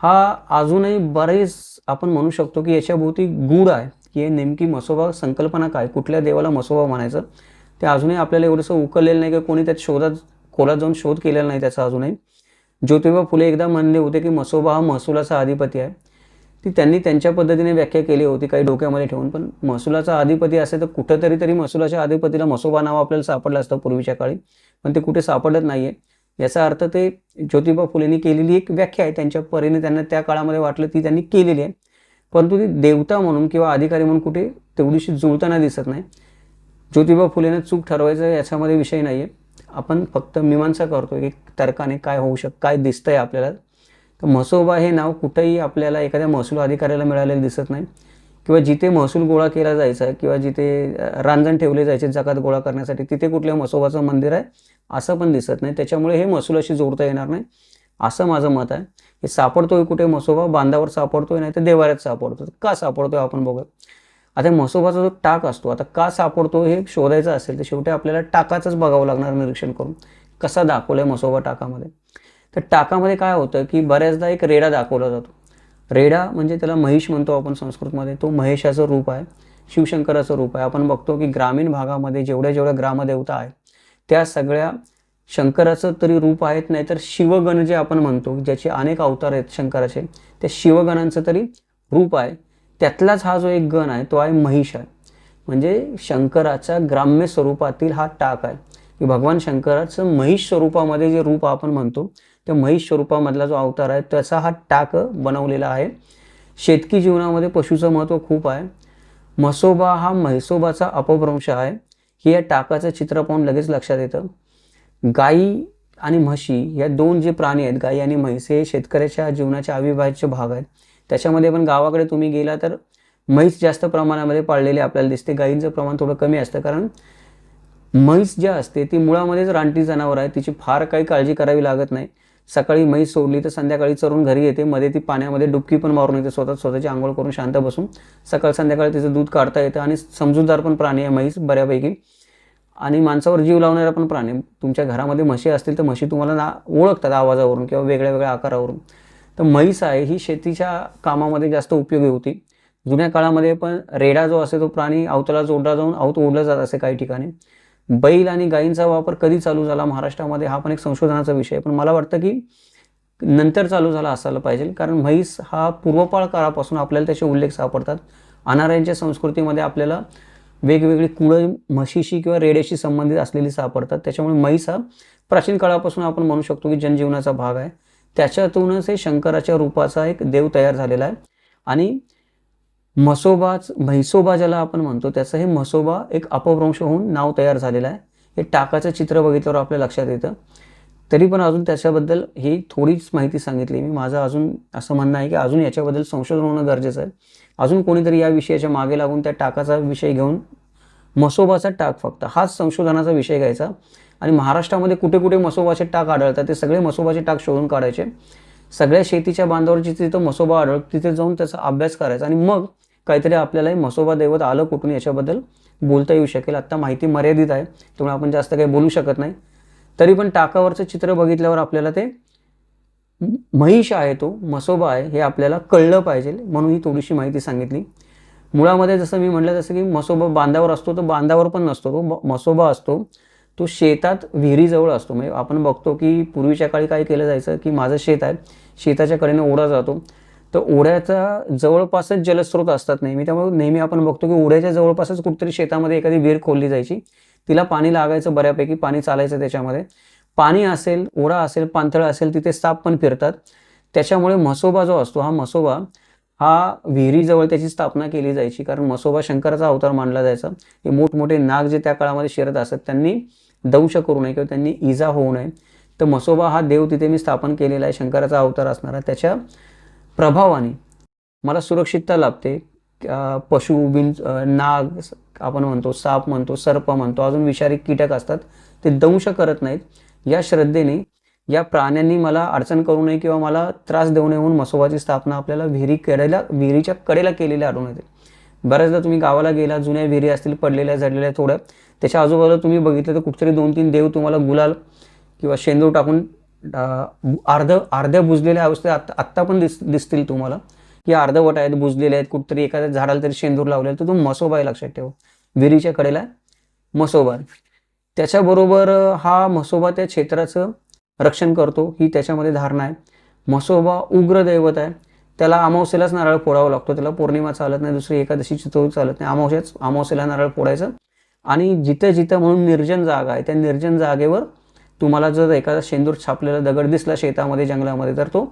हा अजूनही बरेच आपण म्हणू शकतो की याच्याभोवती गूढ आहे की नेमकी म्हसोबा संकल्पना काय, कुठल्या देवाला म्हसोबा म्हणायचं, ते अजूनही आपल्याला एवढंसं उकललेलं नाही, की कोणी त्यात खोलात जाऊन शोध केलेला नाही त्याचा अजूनही. ज्योतिबा फुले एकदा म्हणले होते की म्हसोबा हा महसुलाचा अधिपती आहे. ती त्यांनी त्यांच्या पद्धतीने व्याख्या केली होती काही डोक्यामध्ये ठेवून, पण महसुलाचा अधिपती असेल तर कुठंतरी तरी महसुलाच्या अधिपतीला म्हसोबा नाव आपल्याला सापडलं असतं पूर्वीच्या काळी, पण ते कुठे सापडत नाहीये. याचा अर्थ ते ज्योतिबा फुलेंनी केलेली एक व्याख्या आहे, त्यांच्या परीने त्यांना त्या काळामध्ये वाटलं ती त्यांनी केलेली आहे, परंतु ती देवता म्हणून किंवा अधिकारी म्हणून कुठे तेवढीशी जुळताना दिसत नाही. ज्योतिबा फुलेने चूक ठरवायचं याच्यामध्ये विषय नाही आहे, आपण फक्त मीमांसा करतो की तर्काने काय होऊ काय दिसतंय आपल्याला. तर म्हसोबा हे नाव कुठेही आपल्याला एखाद्या महसूल अधिकाऱ्याला मिळालेलं दिसत नाही, किंवा जिथे महसूल गोळा केला जायचा किंवा जिथे रांजण ठेवले जायचे जकात गोळा करण्यासाठी तिथे कुठल्या म्हसोबाचं मंदिर आहे असं पण दिसत नाही. त्याच्यामुळे हे महसूलाशी जोडता येणार नाही असं माझं मत आहे. हे सापडतोय कुठे म्हसोबा, बांधावर सापडतोय नाही तर देवाऱ्यात सापडतो. का सापडतोय आपण बघूया. आता म्हसोबाचा जो टाक असतो, आता का सापडतो हे शोधायचं असेल तर शेवटी आपल्याला टाकाचंच बघावं लागणार निरीक्षण करून, कसा दाखवलाय म्हसोबा टाकामध्ये. तर टाकामध्ये काय होतं की बऱ्याचदा एक रेडा दाखवला जातो. रेडा म्हणजे त्याला महिष म्हणतो आपण संस्कृतमध्ये, तो महेशाचं रूप आहे, शिवशंकराचं रूप आहे. आपण बघतो की ग्रामीण भागामध्ये जेवढ्या ग्रामदेवता आहेत त्या सगळ्या शंकराचं तरी रूप आहेत, नाहीतर शिवगण जे आपण म्हणतो ज्याचे अनेक अवतार आहेत शंकराचे, त्या शिवगणांचं तरी रूप आहे. त्यातलाच हा जो एक गण आहे तो आहे महिष आहे. म्हणजे शंकराच्या ग्राम्य स्वरूपातील हा टाक आहे की भगवान शंकराचं महिष स्वरूपामध्ये जे रूप आपण म्हणतो त्या महिष स्वरूपामधला जो अवतार आहे त्याचा हा टाक बनवलेला आहे. शेतकी जीवनामध्ये पशुचं महत्त्व खूप आहे. म्हसोबा हा म्हैसोबाचा अपभ्रंश आहे, हे या टाकाचं चित्र पाहून लगेच लक्षात येतं. गाई आणि म्हशी या दोन जे प्राणी आहेत, गाई आणि म्हैस, हे शेतकऱ्याच्या जीवनाचे अविभाज्य भाग आहेत. त्याच्यामध्ये पण गावाकडे तुम्ही गेला तर म्हैस जास्त प्रमाणामध्ये पाळलेली आपल्याला दिसते, गाईंचं प्रमाण थोडं कमी असतं. कारण म्हैस जी असते ती मुळामध्येच रानटी जनावर आहे, तिची फार काही काळजी करावी लागत नाही. सकाळी म्हैस सोडली तर संध्याकाळी चरून घरी येते, मध्ये ती पाण्यामध्ये डुबकी पण मारून येते, स्वतःची आंघोळ करून शांत बसून सकाळ संध्याकाळी तिचं दूध काढता येतं. आणि समजूतदार पण प्राणी आहे म्हैस बऱ्यापैकी, आणि माणसावर जीव लावणारा पण प्राणी. तुमच्या घरामध्ये म्हशी असतील तर म्हशी तुम्हाला ओळखतात आवाजावरून किंवा वेगळ्या वेगळ्या आकारावरून. तर म्हैस आहे ही शेतीच्या कामामध्ये जास्त उपयोगी होती. जुन्या काळामध्ये पण रेडा जो असे तो प्राणी अवताला जोडला जाऊन ओढला जात असे काही ठिकाणी. बैल आणि गायींचा वापर कधी चालू झाला महाराष्ट्रामध्ये हा पण एक संशोधनाचा विषय आहे, पण मला वाटतं की नंतर चालू झाला असायला पाहिजे, कारण म्हैस हा पूर्वपाळ काळापासून आपल्याला त्याचे उल्लेख सापडतात. अनार्यांच्या संस्कृतीमध्ये आपल्याला वेगवेगळी कुळं म्हशीशी किंवा रेड्याशी संबंधित असलेली सापडतात. त्याच्यामुळे म्हैस हा प्राचीन काळापासून आपण म्हणू शकतो की जनजीवनाचा भाग आहे. त्याच्यातूनच हे शंकराच्या रूपाचा एक देव तयार झालेला आहे. आणि म्हैसोबा ज्याला आपण म्हणतो, त्याचं हे म्हसोबा एक अपभ्रंश होऊन नाव तयार झालेलं आहे. हे टाकाचं चित्र बघितल्यावर आपल्या लक्षात येतं. तरी पण अजून त्याच्याबद्दल ही थोडीच माहिती सांगितली मी. माझं अजून असं म्हणणं आहे की अजून याच्याबद्दल संशोधन होणं गरजेचं आहे. अजून कोणीतरी या विषयाच्या मागे लागून त्या टाकाचा विषय घेऊन म्हसोबाचा टाक फक्त हाच संशोधनाचा विषय घ्यायचा आणि महाराष्ट्रामध्ये कुठे कुठे म्हसोबाचे टाक आढळतात ते सगळे म्हसोबाचे टाक शोधून काढायचे. सगळ्या शेतीच्या बांधावर जिथे तिथं म्हसोबा आढळतो तिथे जाऊन त्याचा अभ्यास करायचा आणि मग काहीतरी आपल्यालाही म्हसोबा दैवत आलं कुठून याच्याबद्दल बोलता येऊ शकेल. आत्ता माहिती मर्यादित आहे, त्यामुळे आपण जास्त काही बोलू शकत नाही. तरी पण टाकावरचं चित्र बघितल्यावर आपल्याला ते महिष आहे, तो म्हसोबा आहे हे आपल्याला कळलं पाहिजे, म्हणून ही थोडीशी माहिती सांगितली. मुळामध्ये जसं मी म्हटलं तसं की म्हसोबा बांधावर असतो, तो बांधावर पण नसतो. तो म्हसोबा असतो तो शेतात विहिरीजवळ असतो. म्हणजे आपण बघतो की पूर्वीच्या काळी काय केलं जायचं की माझं शेत आहे, शेताच्या कडेने ओढा जातो, तर ओढ्याचा जवळपासच जलस्रोत असतात नेहमी. त्यामुळे नेहमी आपण बघतो की ओढ्याच्या जवळपासच कुठेतरी शेतामध्ये एखादी विहीर खोदली जायची, तिला पाणी लागायचं, बऱ्यापैकी पाणी चालायचं त्याच्यामध्ये. पाणी असेल, ओढा असेल, पाणथळ असेल, तिथे साप पण फिरतात. त्याच्यामुळे म्हसोबा जो असतो, हा म्हसोबा हा विहिरीजवळ त्याची स्थापना केली जायची, कारण म्हसोबा शंकराचा अवतार मानला जायचा. हे मोठमोठे नाग जे त्या काळामध्ये शिरत असत त्यांनी दंश करू नये किंवा त्यांनी इजा होऊ नये, तर म्हसोबा हा देव तिथे मी स्थापन केलेला आहे, शंकराचा अवतार असणारा. त्याच्या प्रभावाने मला सुरक्षितता लाभते. पशु नाग आपण म्हणतो, साप म्हणतो, सर्प म्हणतो, अजून विषारी कीटक असतात, ते दंश करत नाहीत. या श्रद्धेने या प्राण्यांनी मला अडचण करू नये किंवा मला त्रास देऊ नये म्हणून म्हसोबाची स्थापना आपल्याला विहिरीच्या कडेला केलेली आढळून येते. बऱ्याचदा तुम्ही गावाला गेला, जुन्या विहिरी असतील पडलेल्या झडलेल्या थोड्या, त्याच्या आजूबाजूला तुम्ही बघितलं तर कुठेतरी 2-3 देव तुम्हाला गुलाल किंवा शेंदूर टाकून अर्ध्या बुजलेल्या अवस्थेत आत्ता पण दिसतील तुम्हाला, की अर्धवट आहेत, बुजलेले आहेत. कुठेतरी एखाद्या झाडाला तरी शेंदूर लावलेला, तर तो म्हसोबा आहे, लक्षात ठेवा. विहिरीच्या कडेला म्हसोबा. त्याच्याबरोबर हा म्हसोबा त्या क्षेत्राचं रक्षण करतो, ही त्याच्यामध्ये धारणा आहे. म्हसोबा उग्र दैवत आहे, त्याला अमावस्येलाच नारळ फोडावा लागतो, त्याला पौर्णिमा चालत नाही, दुसरी एकादशीची चौथ चालत नाही, अमावस्येला नारळ फोडायचं. आणि जिथं जिथं म्हणून निर्जन जागा आहे, त्या निर्जन जागेवर तुम्हाला जर एखादा शेंदूर छापलेला दगड दिसला शेतामध्ये, जंगलामध्ये, तर तो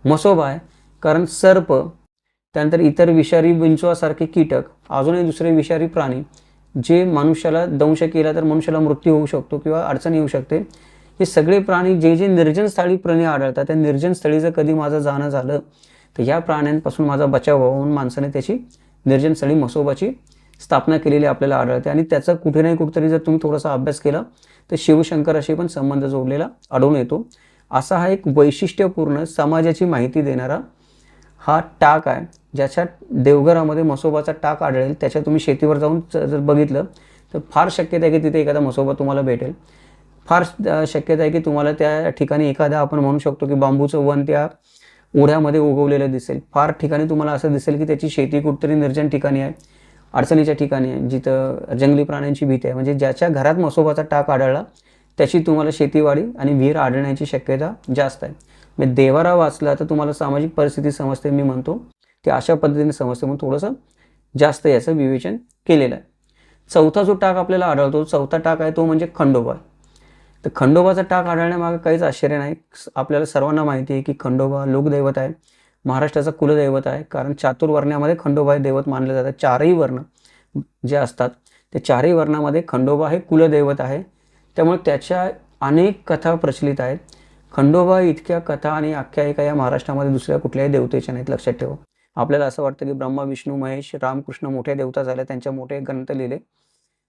म्हसोबा आहे. कारण सर्प, त्यानंतर इतर विषारी विंचवासारखे कीटक, अजूनही दुसरे विषारी प्राणी जे मनुष्याला दंश केला तर मनुष्याला मृत्यू होऊ शकतो किंवा अडचण येऊ शकते, हे सगळे प्राणी जे निर्जन स्थळी प्राणी आढळतात, त्या निर्जन स्थळी जर कधी माझं जाणं झालं तर या प्राण्यांपासून माझा बचाव व्हावा म्हणून माणसाने त्याची निर्जन स्थळी म्हसोबाची स्थापना केलेली आपल्याला आढळते. आणि त्याचा कुठे नाही कुठेतरी जर तुम्ही थोडासा अभ्यास केला तर शिवशंकराशी पण संबंध जोडलेला आढळून येतो. असा हा एक वैशिष्ट्यपूर्ण समाजाची माहिती देणारा हा टाक आहे, ज्याच्या देवघरामध्ये म्हसोबाचा टाक आढळेल. त्याच्या तुम्ही शेतीवर जाऊन जर बघितलं तर फार शक्यता आहे की तिथे एखादा म्हसोबा तुम्हाला भेटेल. फार शक्यता आहे की तुम्हाला त्या ठिकाणी एखादा आपण म्हणू शकतो की बांबूचं वन त्या ओढ्यामध्ये उगवलेलं दिसेल. फार ठिकाणी तुम्हाला असं दिसेल की त्याची शेती कुठेतरी निर्जन ठिकाणी आहे, अडचणीच्या ठिकाणी आहे, जिथं जंगली प्राण्यांची भीती आहे. म्हणजे ज्याच्या घरात म्हसोबाचा टाक आढळला त्याची तुम्हाला शेतीवाडी आणि विहीर आढळण्याची शक्यता जास्त आहे. म्हणजे देवारा वाचला तर तुम्हाला सामाजिक परिस्थिती समजते, मी म्हणतो ते अशा पद्धतीने समजते, म्हणून थोडंसं जास्त याचं विवेचन केलेलं आहे. चौथा जो टाक आपल्याला आढळतो, चौथा टाक आहे तो म्हणजे खंडोबा. तर खंडोबाचा टाक आढळण्यामागे काहीच आश्चर्य नाही. आपल्याला सर्वांना माहिती आहे की खंडोबा लोकदैवत आहे, महाराष्ट्राचा कुलदैवत आहे. कारण चातुर्वर्ण्यामध्ये खंडोबा हे दैवत मानले जातात. चारही वर्ण जे असतात त्या चारही वर्णामध्ये खंडोबा हे कुलदैवत आहे. त्यामुळे त्याच्या अनेक कथा प्रचलित आहेत. खंडोबा इतक्या कथा आणि आख्यायिका या महाराष्ट्रामध्ये दुसऱ्या कुठल्याही देवतेच्या नाहीत, लक्षात ठेवा. आपल्याला असं वाटतं की ब्रह्मा, विष्णू, महेश, रामकृष्ण मोठ्या देवता झाल्या, त्यांच्या मोठे ग्रंथ लिहिले.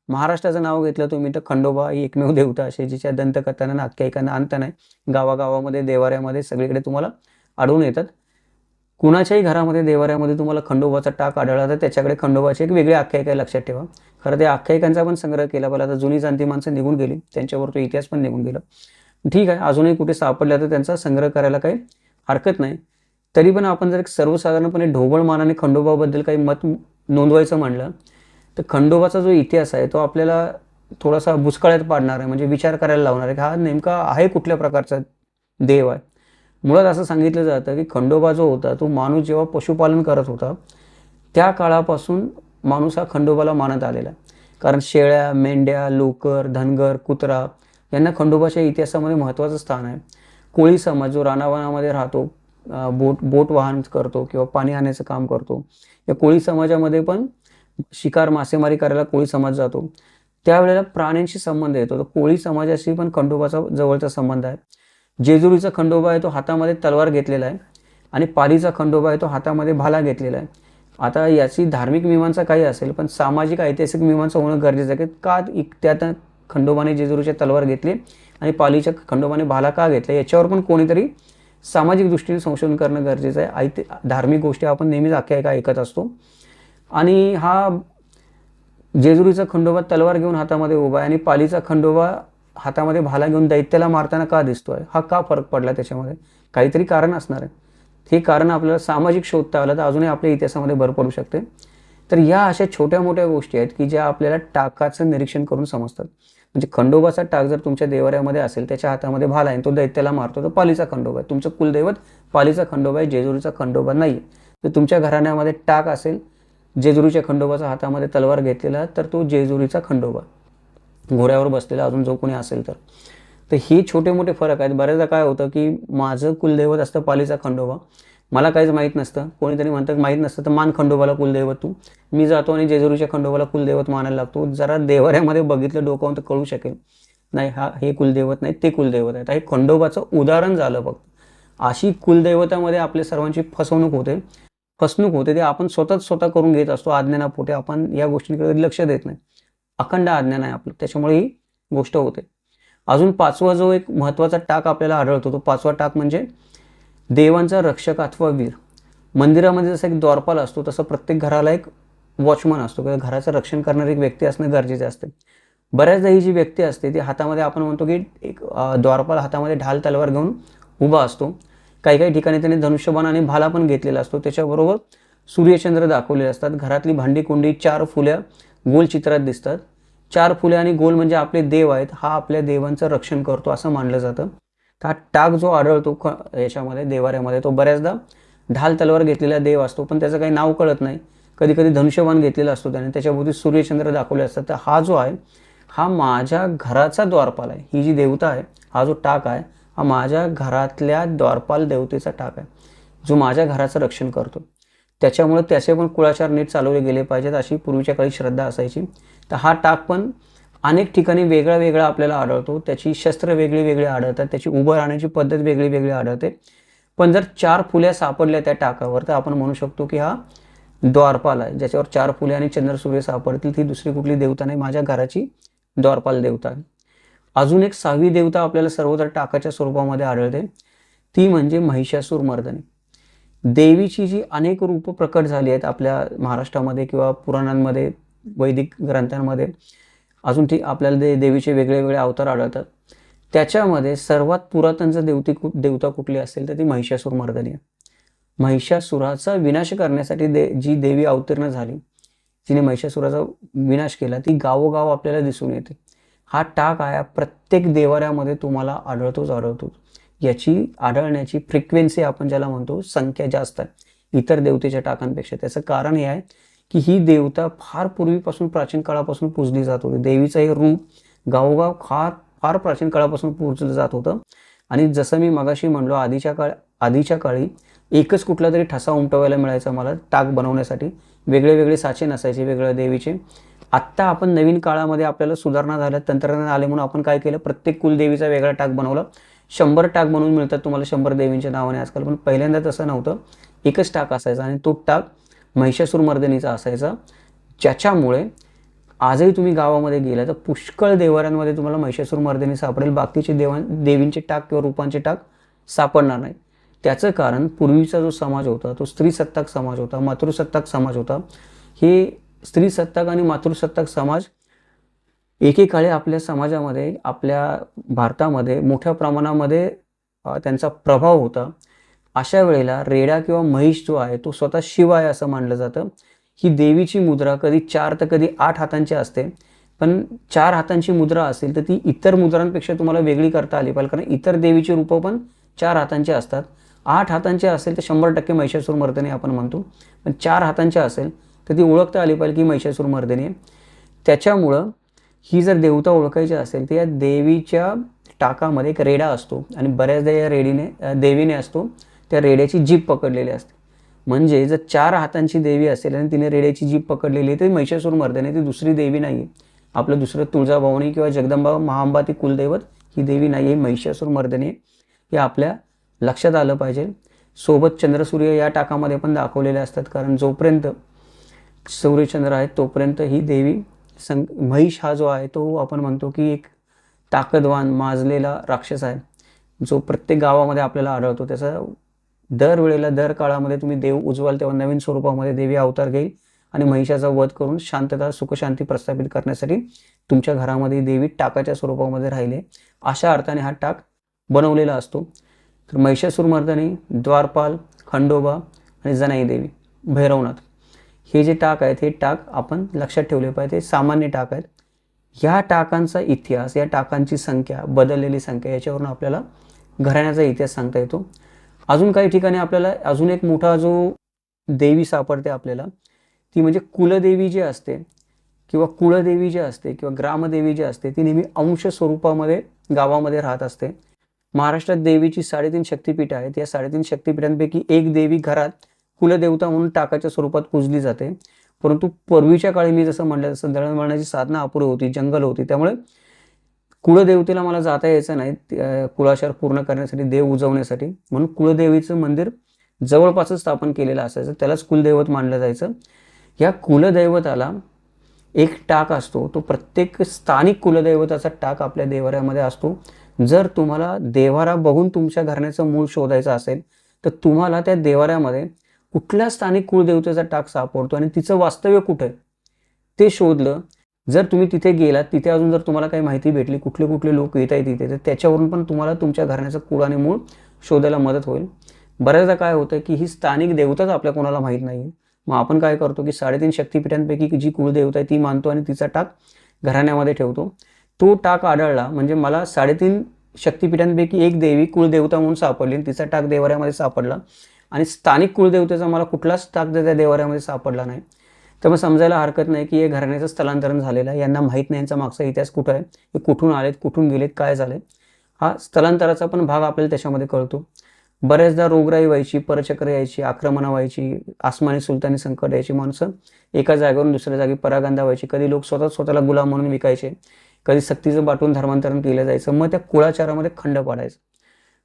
महाराष्ट्राचं नाव घेतलं तुम्ही तर खंडोबा ही एकमेव देवता अशी जिच्या दंतकथांना आख्यायिकांना अंत नाही. गावागावामध्ये, देवाऱ्यामध्ये सगळीकडे तुम्हाला आढळून येतात. कुणाच्याही घरामध्ये देवाऱ्यामध्ये तुम्हाला खंडोबाचा टाक आढळला तर त्याच्याकडे खंडोबाची एक वेगळी आख्यायिका आहे, लक्षात ठेवा. खरं त्या आख्यायिकांचा पण संग्रह केला पाहिजे. आता जुनी जाणती माणसं निघून गेली, त्यांच्यावर तो इतिहास पण निघून गेला. ठीक आहे, अजूनही कुठे सापडल्या तर त्यांचा संग्रह करायला काही हरकत नाही. तरी पण आपण जर सर्वसाधारणपणे ढोबळ मानाने खंडोबाबद्दल काही मत नोंदवायचं म्हणलं तर खंडोबाचा जो इतिहास आहे तो आपल्याला थोडासा बुचकळ्यात पाडणार आहे, म्हणजे विचार करायला लावणार आहे की हा नेमका आहे कुठल्या प्रकारचा देव आहे. मुळात असं सांगितलं जातं की खंडोबा जो होता तो माणूस जेव्हा पशुपालन करत होता त्या काळापासून माणूस हा खंडोबाला मानत आलेला आहे. कारण शेळ्या, मेंढ्या, लोकर, धनगर, कुत्रा यांना खंडोबाच्या इतिहासामध्ये महत्त्वाचं स्थान आहे. कोळी समाज जो रानावनामध्ये राहतो, बोट वाहन करतो किंवा पाणी आणण्याचं काम करतो, या कोळी समाजामध्ये पण शिकार मासेमारी करायला कोळी समाज जातो. त्यावेळेला प्राण्यांशी संबंध येतो. तर कोळी समाजाशी पण खंडोबाचा जवळचा संबंध आहे. जेजुरीचा खंडोबा आहे तो हातामध्ये तलवार घेतलेला आहे आणि पालीचा खंडोबा आहे तो हातामध्ये भाला घेतलेला आहे. आता याची धार्मिक मीमांसा काही असेल, पण सामाजिक ऐतिहासिक मीमांसा होणं गरजेचं आहे की का त्यात खंडोबाने जेजुरीची तलवार घेतली आणि पालीच्या खंडोबाने भाला का घेतला, याच्यावर पण कोणीतरी सामाजिक दृष्टीने संशोधन करणं गरजेचं आहे. धार्मिक गोष्टी आपण नेहमीच आख्यायिका ऐकत असतो आणि हा जेजुरीचा खंडोबा तलवार घेऊन हातामध्ये उभा आहे आणि पालीचा खंडोबा हातामध्ये भाला घेऊन दैत्याला मारताना का दिसतोय, हा का फरक पडला त्याच्यामध्ये, काहीतरी कारण असणार आहे. हे कारण आपल्याला सामाजिक शोधता आलं तर अजूनही आपल्या इतिहासामध्ये भर पडू शकते. तर या अशा छोट्या मोठ्या गोष्टी आहेत की ज्या आपल्याला टाकाचं निरीक्षण करून समजतात. म्हणजे खंडोबाचा टाक जर तुमच्या देवाऱ्यामध्ये असेल, त्याच्या हातामध्ये भाला आहे, तो दैत्याला मारतो, तर पालीचा खंडोबा आहे. तुमचं कुलदैवत पालीचा खंडोबा आहे, जेजुरीचा खंडोबा नाही. तर तुमच्या घराण्यामध्ये टाक असेल, जेजुरीच्या खंडोबाचा हातामध्ये तलवार घेतलेला, तर तो जेजुरीचा खंडोबा, घोड्यावर बसलेला अजून जो कोणी असेल तर. तर हे छोटे मोठे फरक आहेत. बऱ्याचदा काय होतं की माझं कुलदैवत असतं पालीचा खंडोबा, मला काहीच माहीत नसतं, कोणीतरी म्हणतं माहीत नसतं तर मान खंडोबाला कुलदैवत तू. मी जातो आणि जेजुरीच्या खंडोबाला कुलदैवत मानायला लागतो. जरा देवाऱ्यामध्ये बघितलं डोकावून तर कळू शकेल, नाही हे कुलदैवत नाही, ते कुलदैवत आहे. हे खंडोबाचं उदाहरण झालं फक्त. अशी कुलदैवतामध्ये आपल्या सर्वांची फसवणूक होते ते आपण स्वतः करून घेत असतो. अज्ञानापोटी आपण या गोष्टींकडे लक्ष देत नाही. अखंड अज्ञान आहे आपलं, त्याच्यामुळे ही गोष्ट होते. अजून पाचवा जो एक महत्त्वाचा टाक आपल्याला आढळतो, तो पाचवा टाक म्हणजे देवांचा रक्षक अथवा वीर. मंदिरामध्ये जसं एक द्वारपाल असतो तसं प्रत्येक घराला एक वॉचमन असतो किंवा घराचं रक्षण करणारी एक व्यक्ती असणं गरजेचं असते. बऱ्याचदा ही जी व्यक्ती असते ती हातामध्ये आपण म्हणतो की एक द्वारपाल हातामध्ये ढाल तलवार घेऊन उभा असतो. काही ठिकाणी त्याने धनुष्यबाण आणि भाला पण घेतलेला असतो. त्याच्याबरोबर सूर्यचंद्र दाखवलेले असतात. घरातली भांडी कुंडी 4 फुल्या गोल चित्रात दिसतात. 4 फुले आणि गोल म्हणजे आपले देव आहेत. हा आपल्या देवांचं रक्षण करतो असं मानलं जातं. हा टाक जो आढळतो याच्यामध्ये देवाऱ्यामध्ये, तो बऱ्याचदा ढाल तलवार घेतलेला देव असतो, पण त्याचं काही नाव कळत नाही. कधी कधी धनुष्यबाण घेतलेला असतो त्याने, त्याच्याभोवती सूर्यचंद्र दाखवले असतात. तर हा जो आहे हा माझ्या घराचा द्वारपाल आहे. ही जी देवता आहे, हा जो टाक आहे, हा माझ्या घरातल्या द्वारपाल देवतेचा टाक आहे, जो माझ्या घराचं रक्षण करतो. त्याच्यामुळे त्याचे पण कुळाचार नीट चालवले गेले पाहिजेत अशी पूर्वीच्या काळी श्रद्धा असायची. तर हा टाक पण अनेक ठिकाणी वेगळा आपल्याला आढळतो. त्याची शस्त्र वेगळी आढळतात, त्याची उभं राहण्याची पद्धत वेगळी आढळते. पण जर 4 फुल्या सापडल्या त्या टाकावर तर आपण म्हणू शकतो की हा द्वारपाल आहे. ज्याच्यावर 4 फुले आणि चंद्र सूर्य सापडतील ती दुसरी कुठली देवता नाही, माझ्या घराची द्वारपाल देवता आहे. अजून एक 6वी देवता आपल्याला सर्वत्र टाकाच्या स्वरूपामध्ये आढळते, ती म्हणजे महिषासूर मर्दिनी. देवीची जी अनेक रूप प्रकट झाली आहेत आपल्या महाराष्ट्रामध्ये किंवा पुराणांमध्ये, वैदिक ग्रंथांमध्ये, अजून ती आपल्याला देवीचे वेगळे अवतार आढळतात. त्याच्यामध्ये सर्वात पुरातन जर देवता कुठली असेल तर ती महिषासूर मर्दिनी आहे. महिषासुराचा विनाश करण्यासाठी जी देवी अवतीर्ण झाली, जिने महिषासुराचा विनाश केला, ती गावोगाव आपल्याला दिसून येते. हा टाक आहे प्रत्येक देवाऱ्यामध्ये तुम्हाला आढळतो. याची आढळण्याची फ्रिक्वेन्सी आपण ज्याला म्हणतो संख्या जास्त आहे इतर देवतेच्या टाकांपेक्षा. त्याचं कारण हे आहे की ही देवता फार पूर्वीपासून, प्राचीन काळापासून पूजली जात होती. देवीचं हे रूप गावोगाव फार प्राचीन काळापासून पूजलं जात होतं. आणि जसं मी मगाशी म्हणलो, आधीच्या काळी एकच कुठला तरी ठसा उमटवायला मिळायचा मला टाक बनवण्यासाठी. वेगळे साचे नसायचे वेगळ्या देवीचे. आत्ता आपण नवीन काळामध्ये आपल्याला सुधारणा झाल्या, तंत्रज्ञान आले म्हणून आपण काय केलं, प्रत्येक कुलदेवीचा वेगळा टाक बनवला. 100 टाक बनवून मिळतात तुम्हाला 100 देवींच्या नावाने आजकाल. पण पहिल्यांदा तसं नव्हतं, एकच टाक असायचा आणि तो टाक महिषासूर मर्दिनीचा असायचा. ज्याच्यामुळे आजही तुम्ही गावामध्ये गेला तर पुष्कळ देवाऱ्यांमध्ये तुम्हाला महिषासूर मर्दिनी सापडेल, बाकीचे देवींचे टाक किंवा रूपांचे टाक सापडणार नाही. त्याचं कारण पूर्वीचा जो समाज होता तो स्त्रीसत्ताक समाज होता, मातृसत्ताक समाज होता. हे स्त्रीसत्ताक आणि मातृसत्ताक समाज एकेकाळी आपल्या समाजामध्ये, आपल्या भारतामध्ये मोठ्या प्रमाणामध्ये त्यांचा प्रभाव होता. अशा वेळेला रेडा किंवा महिष जो आहे तो स्वतः शिव आहे असं मानलं जातं. ही देवीची मुद्रा कधी 4 तर कधी 8 हातांची असते, पण 4 हातांची मुद्रा असेल तर ती इतर मुद्रांपेक्षा तुम्हाला वेगळी करता आली पाहिजे, कारण इतर देवीची रूपं पण 4 हातांची असतात. 8 हातांची असेल तर 100% महिषासुरमर्दिनी आपण म्हणतो, पण 4 हातांची असेल तर ती ओळखता आली पाहिजे की महिषासुरमर्दिनी आहे. त्याच्यामुळं ही जर देवता ओळखायची असेल तर या देवीच्या टाकामध्ये एक रेडा असतो आणि बऱ्याचदा या देवीने असतो त्या रेड्याची जीभ पकडलेली असते. म्हणजे जर 4 हातांची देवी असेल आणि तिने रेड्याची जीभ पकडलेली आहे तर महिषासुरमर्दिनी, ती दुसरी देवी नाही आहे. आपलं दुसरं तुळजाभवानी किंवा जगदंबा महांबा ती कुलदैवत ही देवी नाही आहे, महिषासुरमर्दिनी आहे. हे आपल्या लक्षात आलं पाहिजे. सोबत चंद्रसूर्य या टाकामध्ये पण दाखवलेले असतात, कारण जोपर्यंत सूर्यचंद्र आहेत तोपर्यंत ही देवी महिष हा जो आहे तो आपण म्हणतो की एक ताकदवान माजलेला राक्षस आहे, जो प्रत्येक गावामध्ये आपल्याला आढळतो. त्याचा दरवेळेला दर काळामध्ये तुम्ही देव उजवाल तेव्हा नवीन स्वरूपामध्ये देवी अवतार घेईल आणि महिषाचा वध करून शांतता सुखशांती प्रस्थापित करण्यासाठी तुमच्या घरामध्ये देवी टाकाच्या स्वरूपामध्ये राहिले. अशा अर्थाने हा टाक बनवलेला असतो. तर महिषासुरमर्दिनी, द्वारपाल, खंडोबा आणि जनाई देवी, भैरवनाथ हे जे टाक आहेत हे टाक आपण लक्षात ठेवले पाहिजे. सामान्य टाक आहेत. ह्या टाकांचा इतिहास, या टाकांची संख्या, बदललेली संख्या याच्यावरून आपल्याला घराण्याचा इतिहास सांगता येतो. अजून काही ठिकाणी आपल्याला अजून एक मोठा जो देवी सापडते आपल्याला, ती म्हणजे कुलदेवी जी असते किंवा कुळदेवी जी असते किंवा ग्रामदेवी जी असते ती नेहमी अंश स्वरूपामध्ये गावामध्ये राहत असते. महाराष्ट्रात देवीची 3.5 शक्तिपीठ आहेत. या 3.5 शक्तिपीठांपैकी एक देवी घरात कुलदेवता म्हणून टाकाच्या स्वरूपात पूजली जाते. परंतु पूर्वीच्या काळी मी जसं म्हणलं तसं दळणवळणाची साधनं अपुरी होती, जंगल होती, त्यामुळे कुळदेवतेला मला जाता यायचं नाही कुळाचार पूर्ण करण्यासाठी, देव उजवण्यासाठी, म्हणून कुळदेवीचं मंदिर जवळपासच स्थापन केलेलं असायचं, त्यालाच कुलदैवत मानलं जायचं. या कुलदैवताला एक टाक असतो, तो प्रत्येक स्थानिक कुलदैवताचा टाक आपल्या देवाऱ्यामध्ये असतो. जर तुम्हाला देवारा बघून तुमच्या घराण्याचं मूळ शोधायचं असेल तर तुम्हाला त्या देवाऱ्यामध्ये कुठल्या स्थानिक कुळदेवतेचा टाक सापडतो आणि तिचं वास्तव्य कुठं आहे ते शोधलं. जर तुम्ही तिथे गेलात, तिथे अजून जर तुम्हाला काही माहिती भेटली, कुठले कुठले लोक येत आहेत तिथे, तर त्याच्यावरून पण तुम्हाला तुमच्या घराण्याचं कुळ आणि मूळ शोधायला मदत होईल. बऱ्याचदा काय होतं की ही स्थानिक देवताच आपल्या कोणाला माहीत नाही. मग आपण काय करतो की 3.5 शक्तिपीठांपैकी जी कुळदेवता आहे ती मानतो आणि तिचा टाक घराण्यामध्ये ठेवतो. तो टाक आढळला म्हणजे मला 3.5 शक्तिपीठांपैकी एक देवी कुळदेवता म्हणून सापडली, तिचा टाक देवाऱ्यामध्ये सापडला आणि स्थानिक कुळदेवतेचा मला कुठलाच टाक त्या देवाऱ्यामध्ये सापडला नाही. तर मग समजायला हरकत नाही की हे घराण्याचं स्थलांतरण झालेलं आहे. यांना माहीत नाही यांचा मागचा इतिहास कुठं आहे, हे कुठून आलेत, कुठून गेलेत, काय झाले. हा स्थलांतराचा पण भाग आपल्याला त्याच्यामध्ये कळतो. बऱ्याचदा रोगराई व्हायची, परचक्र यायची, आक्रमणं व्हायची, आसमानी सुलतानी संकट यायची, माणसं एका जागेवरून दुसऱ्या जागी परागंदा व्हायची. कधी लोक स्वतःला गुलाम म्हणून विकायचे, कधी सक्तीचं बाटून धर्मांतरण केलं जायचं. मग त्या कुळाचारामध्ये खंड पडायचा.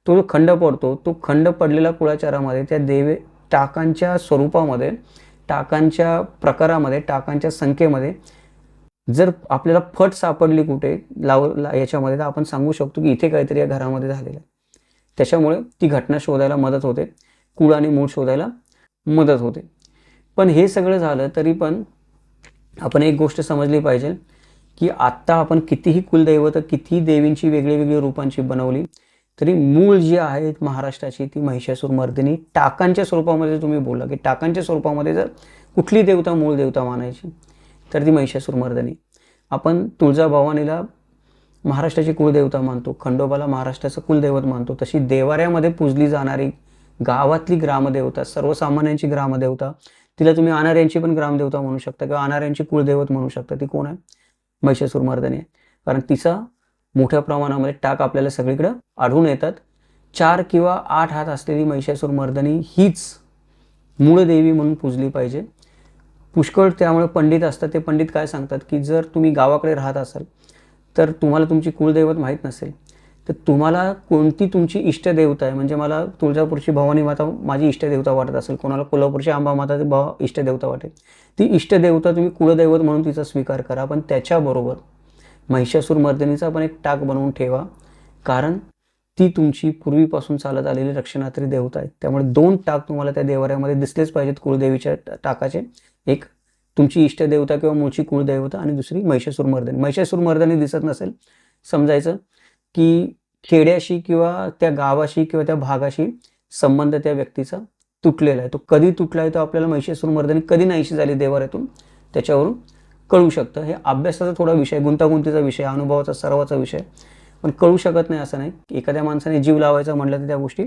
तो जो खंड पडतो, तो खंड पडलेल्या कुळाचारामध्ये त्या देवी टाकांच्या स्वरूपामध्ये, टाकांच्या प्रकारामध्ये, टाकांच्या संख्येमध्ये जर आपल्याला फट सापडली कुठे याच्यामध्ये, तर आपण सांगू शकतो की इथे काहीतरी या घरामध्ये झालेलं आहे. त्याच्यामुळे ती घटना शोधायला मदत होते, कुळ आणि मूळ शोधायला मदत होते. पण हे सगळं झालं तरी पण आपण एक गोष्ट समजली पाहिजे की आत्ता आपण कितीही कुलदैवत, कितीही देवींची वेगळी रूपांची बनवली तरी मूळ जी आहे महाराष्ट्राची ती महिषासुरमर्दिनी टाकांच्या स्वरूपामध्ये. तुम्ही बोलला की टाकांच्या स्वरूपामध्ये जर कुठली देवता मूळ देवता मानायची तर ती महिषासुरमर्दिनी. आपण तुळजाभवानीला महाराष्ट्राची कुलदेवता मानतो, खंडोबाला महाराष्ट्राचं कुलदैवत मानतो. तशी देवाऱ्यामध्ये पूजली जाणारी गावातली ग्रामदेवता, सर्वसामान्यांची ग्रामदेवता, तिला तुम्ही अनाऱ्यांची पण ग्रामदेवता म्हणू शकता किंवा अनाऱ्यांची कुलदैवत म्हणू शकता. ती कोण आहे? महिषासुरमर्दिनी आहे. कारण तिचा मोठ्या प्रमाणामध्ये टाक आपल्याला सगळीकडे आढळून येतात. 4 किंवा 8 हात असलेली महिषासुरमर्दिनी हीच मूळ देवी म्हणून पूजली पाहिजे. पुष्कळ त्यामुळे पंडित असतात, ते पंडित काय सांगतात की जर तुम्ही गावाकडे राहत असाल तर तुम्हाला तुमची कुलदैवत माहीत नसेल तर तुम्हाला कोणती तुमची इष्टदेवता आहे, म्हणजे मला तुळजापूरची भवानी माता माझी इष्टदेवता वाटत असेल, कोणाला कोल्हापूरची अंबा माता इष्टदेवता वाटेल, ती इष्टदेवता तुम्ही कुलदैवत म्हणून तिचा स्वीकार करा. पण त्याच्याबरोबर महिषासुरमर्दिनीचा पण एक टाक बनवून ठेवा, कारण ती तुमची पूर्वीपासून चालत आलेली रक्षणात्री देवता आहे. त्यामुळे 2 टाक तुम्हाला त्या देवाऱ्यामध्ये दिसलेच पाहिजेत कुळदेवीच्या टाकाचे. एक तुमची इष्टदेवता किंवा मूळची कुळदेवता आणि दुसरी महिषासुरमर्दिनी. महिषासुरमर्दिनी दिसत नसेल, समजायचं की खेड्याशी किंवा त्या गावाशी किंवा त्या भागाशी संबंध त्या व्यक्तीचा तुटलेला आहे. तो कधी तुटला आहे तो आपल्याला महिषासुरमर्दिनी कधी नाहीशी झाली देवाऱ्यातून त्याच्यावरून कळू शकतं. हे अभ्यासाचा थोडा विषय, गुंतागुंतीचा विषय, अनुभवाचा सरावाचा विषय, पण कळू शकत नाही असं नाही. एखाद्या माणसाने जीव लावायचा म्हटलं तर त्या गोष्टी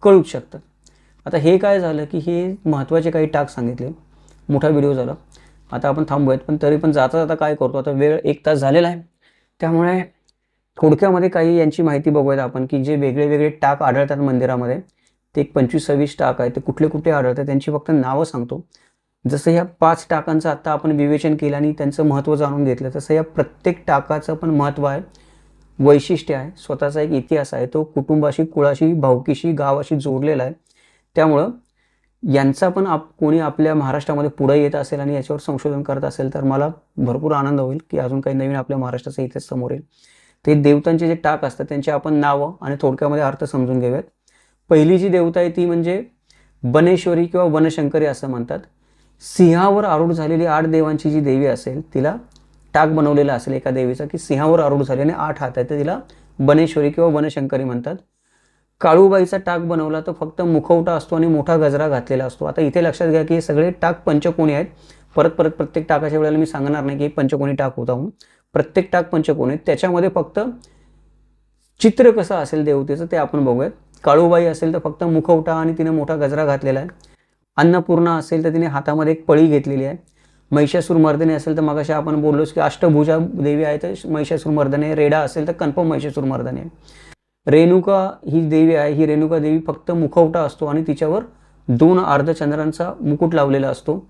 कळूच शकतात. आता हे काय झालं की हे महत्त्वाचे काही टाक सांगितले, मोठा व्हिडिओ झाला. आता आपण थांबूयात, पण तरी पण जाता जाता काय करतो, आता वेळ 1 तास झालेला आहे, त्यामुळे थोडक्यामध्ये काही यांची माहिती बघूयात आपण की जे वेगळे वेगळे टाक आढळतात मंदिरामध्ये. ते एक 25-26 टाक आहे. ते कुठले कुठे आढळतात त्यांची फक्त नावं सांगतो. जसं ह्या 5 टाकांचं आता आपण विवेचन केलं आणि त्यांचं महत्त्व जाणून घेतलं, तसं या प्रत्येक टाकाचं पण महत्त्व आहे, वैशिष्ट्य आहे, स्वतःचा एक इतिहास आहे. तो कुटुंबाशी, कुळाशी, भावकीशी, गावाशी जोडलेला आहे. त्यामुळं यांचा पण कोणी आपल्या महाराष्ट्रामध्ये पुढे येत असेल आणि याच्यावर संशोधन करत असेल तर मला भरपूर आनंद होईल की अजून काही नवीन आपल्या महाराष्ट्राचा इतिहास समोर येईल. ते देवतांचे जे टाक असतात त्यांचे आपण नावं आणि थोडक्यामध्ये अर्थ समजून घेऊयात. पहिली जी देवता आहे ती म्हणजे बनेश्वरी किंवा वनशंकरी असं म्हणतात. सिंहावर आरूढ झालेली 8 देवांची जी देवी असेल तिला टाक बनवलेला असेल एका देवीचा की सिंहावर आरूढ झाली आणि 8 हात आहेत, तर तिला बनेश्वरी किंवा वनशंकरी म्हणतात. काळूबाईचा टाक बनवला तर फक्त मुखवटा असतो आणि मोठा गजरा घातलेला असतो. आता इथे लक्षात घ्या की हे सगळे टाक पंचकोनी आहेत. परत परत प्रत्येक टाकाच्या वेळेला मी सांगणार नाही की पंचकोनी टाक होता म्हणून. प्रत्येक टाक पंचकोनी आहेत. त्याच्यामध्ये फक्त चित्र कसं असेल देवतेचं ते आपण बघूयात. काळूबाई असेल तर फक्त मुखवटा आणि तिने मोठा गजरा घातलेला आहे. अन्नपूर्णा असेल तर तिने हातामध्ये एक पळी घेतलेली आहे. महिषासूर मर्दने असेल तर मगाशी आपण बोललोच की अष्टभुजा देवी आहे तर महिषासूर मर्दने. रेडा असेल तर कन्फर्म महिषासूर मर्दने. रेणुका ही देवी आहे. ही रेणुका देवी फक्त मुखवटा असतो आणि तिच्यावर 2 अर्धचंद्रांचा मुकुट लावलेला असतो.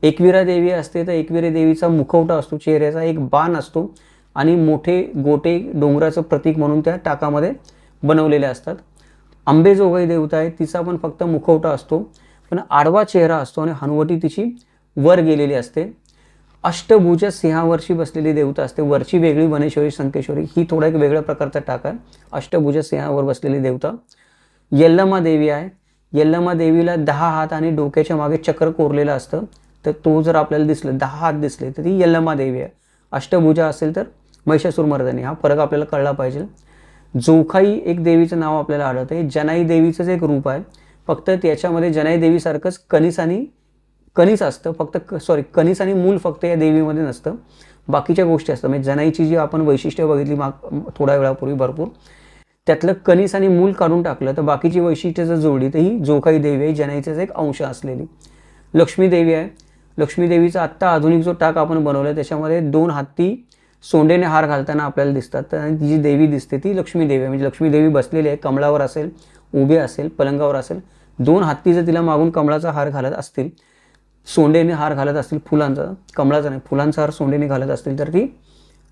एकविरा देवी असते तर एकविरा देवीचा मुखवटा असतो, चेहऱ्याचा एक बाण असतो आणि मोठे गोटे डोंगराचं प्रतीक म्हणून त्या टाकामध्ये बनवलेले असतात. अंबेजोगाई देवता आहे, तिचा पण फक्त मुखवटा असतो पण आडवा चेहरा असतो आणि हनुवटी तिची वर गेलेली असते. अष्टभुजा सिंहावरची बसलेली देवता असते. वरची वेगळी वनेश्वरी, संकेश्वरी, ही थोडा एक वेगळ्या प्रकारचा टाक आहे. अष्टभुजा सिंहावर बसलेली देवता. यल्लमा देवी आहे. यल्लमा देवीला 10 हात आणि डोक्याच्या मागे चक्र कोरलेलं असतं, तर तो जर आपल्याला दिसलं 10 हात दिसले तर ती यल्लमा देवी आहे. अष्टभुजा असेल तर महिषासूर मर्दनी. हा फरक आपल्याला कळला पाहिजे. जोखाई एक देवीचं नाव आपल्याला आढळतं. हे जनाई देवीचंच एक रूप आहे, फक्त त्याच्यामध्ये जनाई देवीसारखंच कणीस असतं, फक्त कणीस आणि मूल फक्त या देवीमध्ये नसतं, बाकीच्या गोष्टी असतात. म्हणजे जनाईची जी आपण वैशिष्ट्य बघितली थोड्या वेळापूर्वी भरपूर, त्यातलं कणीस आणि मूल काढून टाकलं तर बाकीची वैशिष्ट्य जर जोडली तर ही जोखाई देवी आहे, जनाईचाच एक अंश असलेली. लक्ष्मी देवी आहे. लक्ष्मी देवीचा आत्ता आधुनिक जो टाक आपण बनवला त्याच्यामध्ये 2 हत्ती सोंडेने हार घालताना आपल्याला दिसतात. तर ती जी देवी दिसते ती लक्ष्मी देवी आहे. म्हणजे लक्ष्मी देवी बसलेली आहे, कमळावर असेल, उभे असेल, पलंगावर असेल. 2 हत्ती जर तिला मागून कमळाचा हार घालत असतील, सोंडेने हार घालत असतील, फुलांचा, कमळाचा नाही, फुलांचा हार सोंडेने घालत असतील तर ती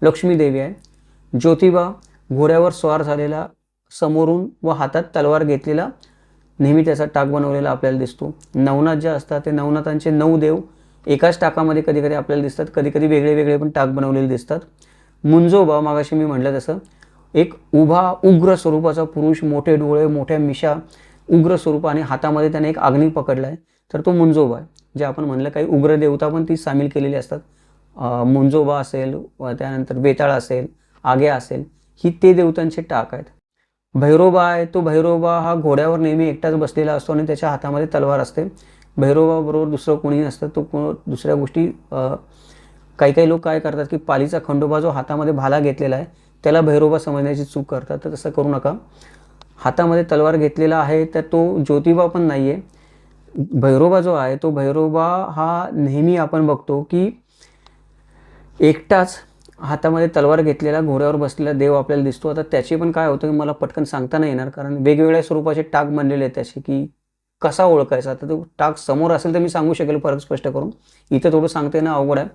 लक्ष्मी देवी आहे. ज्योतिबा घोड्यावर स्वार झालेला, समोरून व हातात तलवार घेतलेला, नेहमी त्याचा टाक बनवलेला आपल्याला दिसतो. नवनाथ जे असतात ते नवनाथांचे 9 देव एकाच टाकामध्ये कधी कधी आपल्याला दिसतात, कधी कधी वेगळे वेगळे पण टाक बनवलेले दिसतात. मुंजोबा, मागाशी मी म्हटलं तसं, एक उभा उग्र स्वरूपाचा पुरुष, मोठे डोळे, मोठ्या मिशा, उग्र स्वरूप आणि हातामध्ये त्याने एक अग्नी पकडला आहे, तर तो मुंजोबा आहे. जे आपण म्हणलं काही उग्र देवता पण ती सामील केलेली असतात. मुंजोबा असेल, त्यानंतर बेताळ असेल, आग्या असेल, ही ते देवतांचे टाक आहेत. भैरोबा आहे. तो भैरोबा हा घोड्यावर नेहमी एकटाच बसलेला असतो आणि त्याच्या हातामध्ये तलवार असते. भैरोबाबरोबर दुसरं कोणी नसतं. तो दुसऱ्या गोष्टी काही काही लोक काय करतात की पालीचा खंडोबा जो हातामध्ये भाला घेतलेला आहे त्याला भैरोबा समजण्याची चूक करतात, तर तसं करू नका. हातामध्ये तलवार घेतलेला आहे तर तो ज्योतिबा पण नाही आहे. भैरोबा जो आहे तो भैरोबा हा नेहमी आपण बघतो की एकटाच हातामध्ये तलवार घेतलेला घोड्यावर बसलेला देव आपल्याला दिसतो. आता त्याचे पण काय होतं की मला पटकन सांगता नाही येणार, कारण वेगवेगळ्या स्वरूपाचे टाक बनलेले आहेत त्याचे, की कसा ओळखायचा. तर तो टाक समोर असेल तर मी सांगू शकेल फरक स्पष्ट करून, इथं थोडं सांगता येणं अवघड आहे.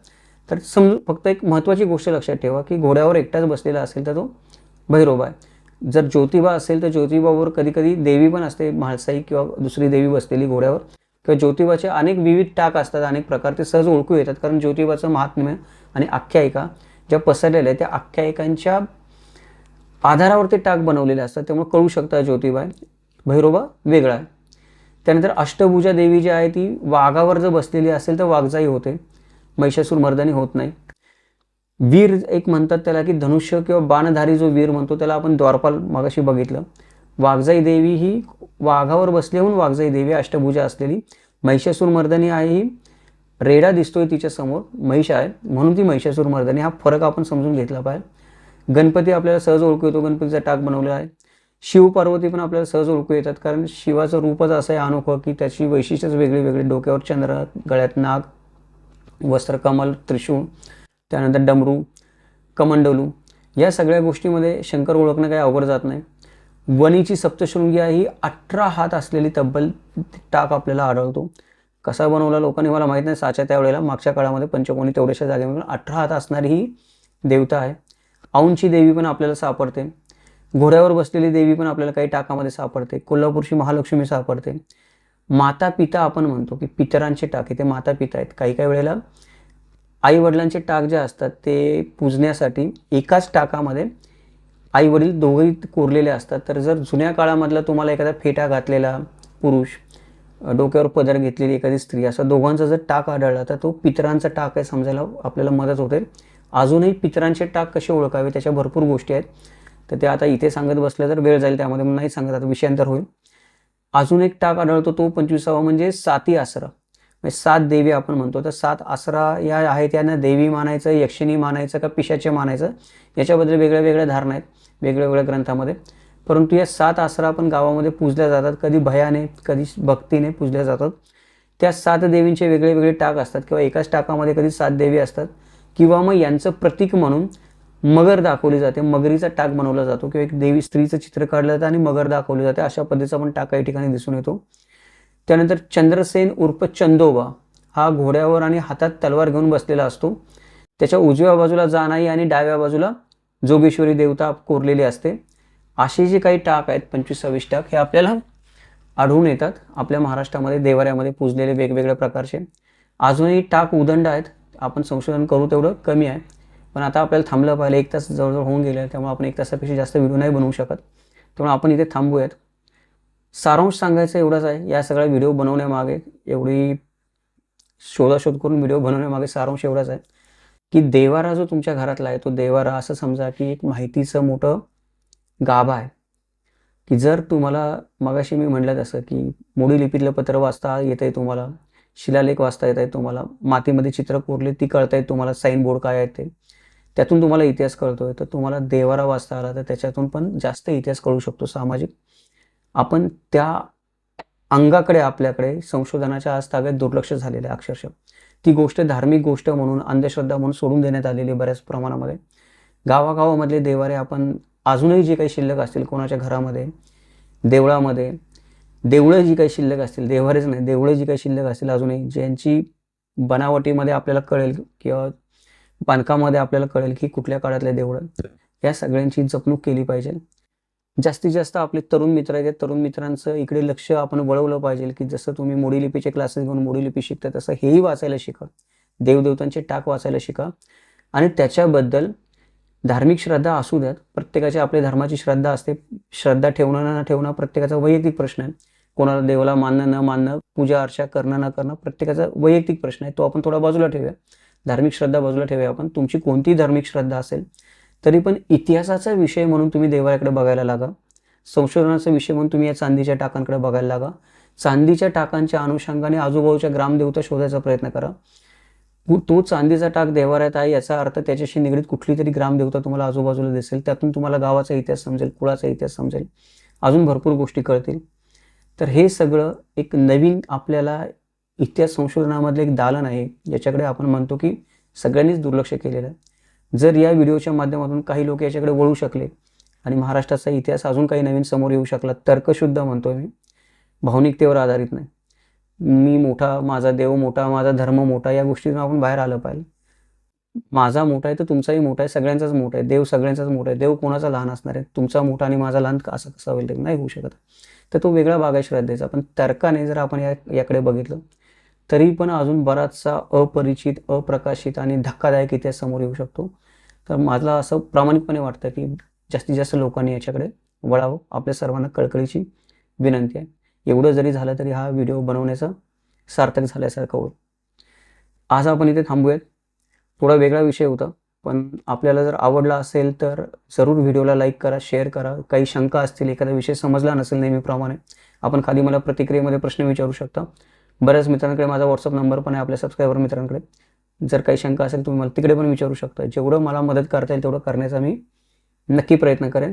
तर फक्त एक महत्त्वाची गोष्ट लक्षात ठेवा की घोड्यावर एकटाच बसलेला असेल तर तो भैरोबा आहे. जर ज्योतिबा असेल तर ज्योतिबावर कधी कधी देवी पण असते, म्हाळसाई किंवा दुसरी देवी बसलेली घोड्यावर, किंवा ज्योतिबाचे अनेक विविध टाक असतात, अनेक प्रकार, ते सहज ओळखू येतात. कारण ज्योतिबाचं महात्म्य आणि आख्यायिका ज्या पसरलेल्या आहेत त्या आख्यायिकांच्या आधारावर ते टाक बनवलेले असतात, त्यामुळे कळू शकतात ज्योतिबा आहे, भैरोबा वेगळा आहे. त्यानंतर अष्टभुजा देवी जी आहे ती वाघावर जर बसलेली असेल तर वाघजाई होते, महिषासूर मर्दनी होत नाही. वीर एक म्हणतात त्याला की धनुष्य किंवा बाणधारी जो वीर म्हणतो त्याला आपण द्वारपाल मगाशी बघितलं. वाघजाई देवी ही वाघावर बसली होऊन वाघजाई देवी अष्टभुजा असलेली. महिषासूर मर्दनी आहे ही रेडा दिसतोय तिच्या समोर, महिष आहे म्हणून ती महिषासुर मर्दिनी. हा फरक आपण समजून घेतला पाहिजे. गणपती आपल्याला सहज ओळखू येतो, गणपतीचा टाक बनवलेला आहे. शिव पार्वती पण आपल्याला सहज ओळखू येतात, कारण शिवाचं रूपच असं आहे अनोखं की त्याची वैशिष्ट्यच वेगळी वेगळी. डोक्यावर चंद्र, गळ्यात नाग, वस्त्र कमल, त्रिशूळ, त्यानंतर डमरू, कमंडलू, या सगळ्या गोष्टीमध्ये शंकर ओळखणं काही अवघड जात नाही. वणीची सप्तशृंगी ही 18 हात असलेली तब्बल टाक आपल्याला आढळतो. कसा बनवला लोकांनी मला माहीत नाही. साच्या त्यावेळेला मागच्या काळामध्ये पंचकोनी तेवढ्याशा जागेमध्ये 18 हात असणारी ही देवता आहे. औंची देवी पण आपल्याला सापडते. घोड्यावर बसलेली देवी पण आपल्याला काही टाकामध्ये सापडते. कोल्हापूरची महालक्ष्मी सापडते. माता पिता आपण म्हणतो की पितरांचे टाक, ते माता पिता आहेत. काही काही वेळेला आई वडिलांचे टाक जे असतात ते पूजण्यासाठी एकाच टाकामध्ये आई वडील दोघेही कोरलेले असतात. तर जर जुन्या काळामधला तुम्हाला एखादा फेटा घातलेला पुरुष, डोक्यावर पदर घेतलेली एखादी स्त्री, असा दोघांचा जर टाक आढळला तर तो पितरांचा टाक आहे समजायला आपल्याला मदत होते. अजूनही पितरांचे टाक कसे ओळखावे त्याच्या भरपूर गोष्टी आहेत. तर ते आता इथे सांगत बसले तर वेळ जाईल, त्यामध्ये नाही सांगत, आता विषयांतर होईल. अजून एक टाक आढळतो तो 25वा म्हणजे साती आसरा, म्हणजे 7 देवी आपण म्हणतो. तर 7 आसरा या आहेत, त्यांना देवी मानायचं, यक्षिणी मानायचं का पिशाचे मानायचं, याच्याबद्दल वेगळ्या वेगळ्या धारणा आहेत वेगळ्या वेगळ्या ग्रंथामध्ये. परंतु या 7 आसरा पण गावामध्ये पूजल्या जातात. कधी भयाने, कधी भक्तीने पूजल्या जातात. त्या 7 देवींचे वेगळे वेगळे टाक असतात, किंवा एकाच टाकामध्ये कधी 7 देवी असतात, किंवा मग यांचं प्रतीक म्हणून मगर दाखवली जाते. मगरीचा टाक बनवला जातो, किंवा एक देवी स्त्रीचं चित्र काढलं जातं आणि मगर दाखवली जाते. अशा पद्धतीचा पण टाक काही ठिकाणी दिसून येतो. त्यानंतर चंद्रसेन उर्फ चंदोबा हा घोड्यावर आणि हातात तलवार घेऊन बसलेला असतो. त्याच्या उजव्या बाजूला जानाई आणि डाव्या बाजूला जोगेश्वरी देवता कोरलेली असते. असे जे काही टाक आहेत 25-26 टाक हे आपल्याला आढळून येतात आपल्या महाराष्ट्रामध्ये देवाऱ्यामध्ये पूजलेले वेगवेगळ्या प्रकारचे. अजूनही टाक उदंड आहेत, आपण संशोधन करू तेवढं कमी आहे. पण आता आपल्याला थांबलं पाहिजे, 1 तास जवळजवळ होऊन गेले, त्यामुळे आपण 1 तासापेक्षा जास्त व्हिडिओ नाही बनवू शकत. त्यामुळे आपण इथे थांबूयात. सारांश सांगायचं एवढंच आहे, या सगळ्या व्हिडिओ बनवण्यामागे, एवढी शोधाशोध करून व्हिडिओ बनवण्यामागे सारांश एवढाच आहे की देवारा जो तुमच्या घरातला आहे तो देवारा असं समजा की एक माहितीचं मोठं गाभा आहे. की जर तुम्हाला मगाशी मी म्हटलं तसं की मोडी लिपीतलं पत्र वाचता येत आहे, तुम्हाला शिलालेख वाचता येत आहे, तुम्हाला मातीमध्ये चित्र कोरले ती कळत आहेत, तुम्हाला साईन बोर्ड काय आहेत ते, त्यातून तुम्हाला इतिहास कळतोय, तर तुम्हाला देवारा वाचता आला तर त्याच्यातून पण जास्त इतिहास कळू शकतो सामाजिक. आपण त्या अंगाकडे आपल्याकडे संशोधनाच्या आज ताब्यात दुर्लक्ष झालेलं आहे अक्षरशः. ती गोष्ट धार्मिक गोष्ट म्हणून, अंधश्रद्धा म्हणून सोडून देण्यात आलेली बऱ्याच प्रमाणामध्ये. गावागावामधले देवारे आपण अजूनही जे काही शिल्लक असतील कोणाच्या घरामध्ये, देवळामध्ये, देवळं जी काही शिल्लक असतील, देवारेच नाही देवळं जी काही शिल्लक असतील अजूनही, ज्यांची बनावटीमध्ये आपल्याला कळेल किंवा बांधकामामध्ये आपल्याला कळेल की कुठल्या काळातले देवळं, या सगळ्यांची जपणूक केली पाहिजे. जास्तीत जास्त आपले तरुण मित्र आहेत, तरुण मित्रांचं इकडे लक्ष आपण वळवलं पाहिजे की जसं तुम्ही मोडी लिपीचे क्लासेस घेऊन मोडी लिपी शिकता तसं हेही वाचायला शिका, देवदेवतांचे टाक वाचायला शिका. आणि त्याच्याबद्दल धार्मिक श्रद्धा असू द्यात, प्रत्येकाची आपल्या धर्माची श्रद्धा असते. श्रद्धा ठेवणं न ठेवणं प्रत्येकाचा वैयक्तिक प्रश्न आहे. कोणाला देवाला मानणं न मानणं, पूजा अर्चा करणं न करणं प्रत्येकाचा वैयक्तिक प्रश्न आहे, तो आपण थोडा बाजूला ठेवूया. धार्मिक श्रद्धा बाजूला ठेवूया आपण. तुमची कोणती धार्मिक श्रद्धा असेल तरी पण इतिहासाचा विषय म्हणून तुम्ही देवाकडे बघायला लागा. संशोधनाचा विषय म्हणून तुम्ही या चांदीच्या टाकांकडे बघायला लागा. चांदीच्या टाकांच्या अनुषंगाने आजूबाजूच्या ग्रामदेवता शोधायचा प्रयत्न करा. तो चांदीचा टाक देवाऱ्यात आहे याचा अर्थ त्याच्याशी निगडीत कुठली तरी ग्रामदेवता तुम्हाला आजूबाजूला दिसेल. त्यातून तुम्हाला गावाचा इतिहास समजेल, कुळाचा इतिहास समजेल, अजून भरपूर गोष्टी कळतील. तर हे सगळं एक नवीन आपल्याला इतिहास संशोधनामधलं एक दालन आहे, ज्याच्याकडे आपण म्हणतो की सगळ्यांनीच दुर्लक्ष केलेलं आहे. जर या व्हिडिओच्या माध्यमातून काही लोक याच्याकडे वळू शकले आणि महाराष्ट्राचा इतिहास अजून काही नवीन समोर येऊ शकला, तर्कशुद्ध म्हणतोय मी, भावनिकतेवर आधारित नाही, मी मोठा, माझा देव मोठा, माझा धर्म मोठा, या गोष्टीतून आपण बाहेर आलं पाहिजे. माझा मोठा आहे तर तुमचाही मोठा आहे, सगळ्यांचाच मोठा आहे, देव सगळ्यांचाच मोठा आहे. देव कोणाचा लहान असणार आहे? तुमचा मोठा आणि माझा लहान असं कसा होईल? नाही होऊ शकत. तर तो वेगळा भाग आहे श्रद्धेचा. पण तर्काने जर आपण याकडे बघितलं तरी पण अजून बराचसा अपरिचित, अप्रकाशित आणि धक्कादायक इतिहास समोर येऊ शकतो. तर मला असं प्रामाणिकपणे वाटतं की जास्तीत जास्त लोकांनी याच्याकडे वळावं. आपल्या सर्वांना कळकळीची विनंती आहे. एवढं जरी झालं तरी हा व्हिडिओ बनवण्याचं सार्थक झाल्यासारखं होईल. आज आपण इथे थांबूयात. थोडा वेगळा विषय होता, पण आपल्याला जर आवडला असेल तर जरूर व्हिडिओला लाईक करा, शेअर करा. काही शंका असतील, एखादा विषय समजला नसेल नेहमीप्रमाणे, आपण खाली मला प्रतिक्रियेमध्ये प्रश्न विचारू शकता. बऱ्याच मित्रांकडे माझा व्हॉट्सअप नंबर पण आहे, आपल्या सबस्क्रायबर मित्रांकडे. जर काही शंका असेल तुम्ही मला तिकडे पण विचारू शकता. जेवढं मला मदत करता येईल तेवढं करण्याचा मी नक्की प्रयत्न करेन.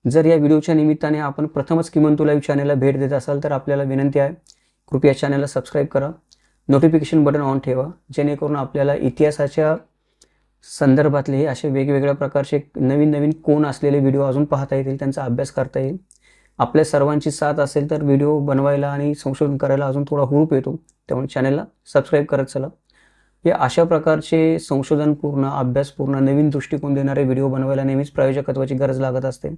जर या व्हिडिओच्या निमित्ताने आपण प्रथमच किमंतू लाईव्ह चॅनलला भेट देत असाल तर आपल्याला विनंती आहे, कृपया चॅनलला सबस्क्राईब करा, नोटिफिकेशन बटन ऑन ठेवा, जेणेकरून आपल्याला इतिहासाच्या संदर्भातले असे वेगवेगळ्या प्रकारचे नवीन नवीन कोण असलेले व्हिडिओ अजून पाहता येतील, त्यांचा अभ्यास करता येईल. आपल्या सर्वांची साथ असेल तर व्हिडिओ बनवायला आणि संशोधन करायला अजून थोडा हुरूप येतो. त्यामुळे चॅनलला सबस्क्राईब करत चला. हे अशा प्रकारचे संशोधनपूर्ण, अभ्यासपूर्ण, नवीन दृष्टिकोन देणारे व्हिडिओ बनवायला नेहमीच प्रायोजकत्वाची गरज लागत असते.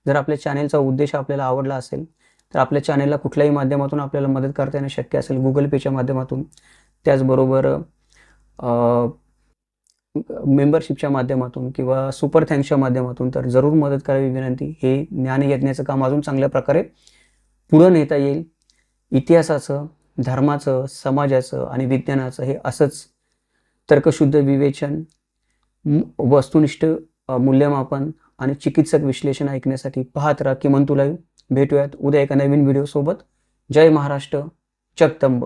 जर आपल्या चॅनलचा उद्देश आपल्याला आवडला असेल तर आपल्या चॅनलला कुठल्याही माध्यमातून आपल्याला मदत करता येणं शक्य असेल, गुगल पेच्या माध्यमातून, त्याचबरोबर मेंबरशिपच्या माध्यमातून किंवा सुपर थँक्सच्या माध्यमातून, तर जरूर मदत करावी विनंती. हे ज्ञानयज्ञाचं काम अजून चांगल्या प्रकारे पुढं नेता येईल. इतिहासाचं, धर्माचं, समाजाचं आणि विज्ञानाचं हे असंच तर्कशुद्ध विवेचन, वस्तुनिष्ठ मूल्यमापन आणि चिकित्सक विश्लेषण ऐकण्यासाठी पाहत राहा किमंतू लाईव्ह. भेटूयात उद्या एका नवीन व्हिडिओ सोबत. जय महाराष्ट्र, जगदंब.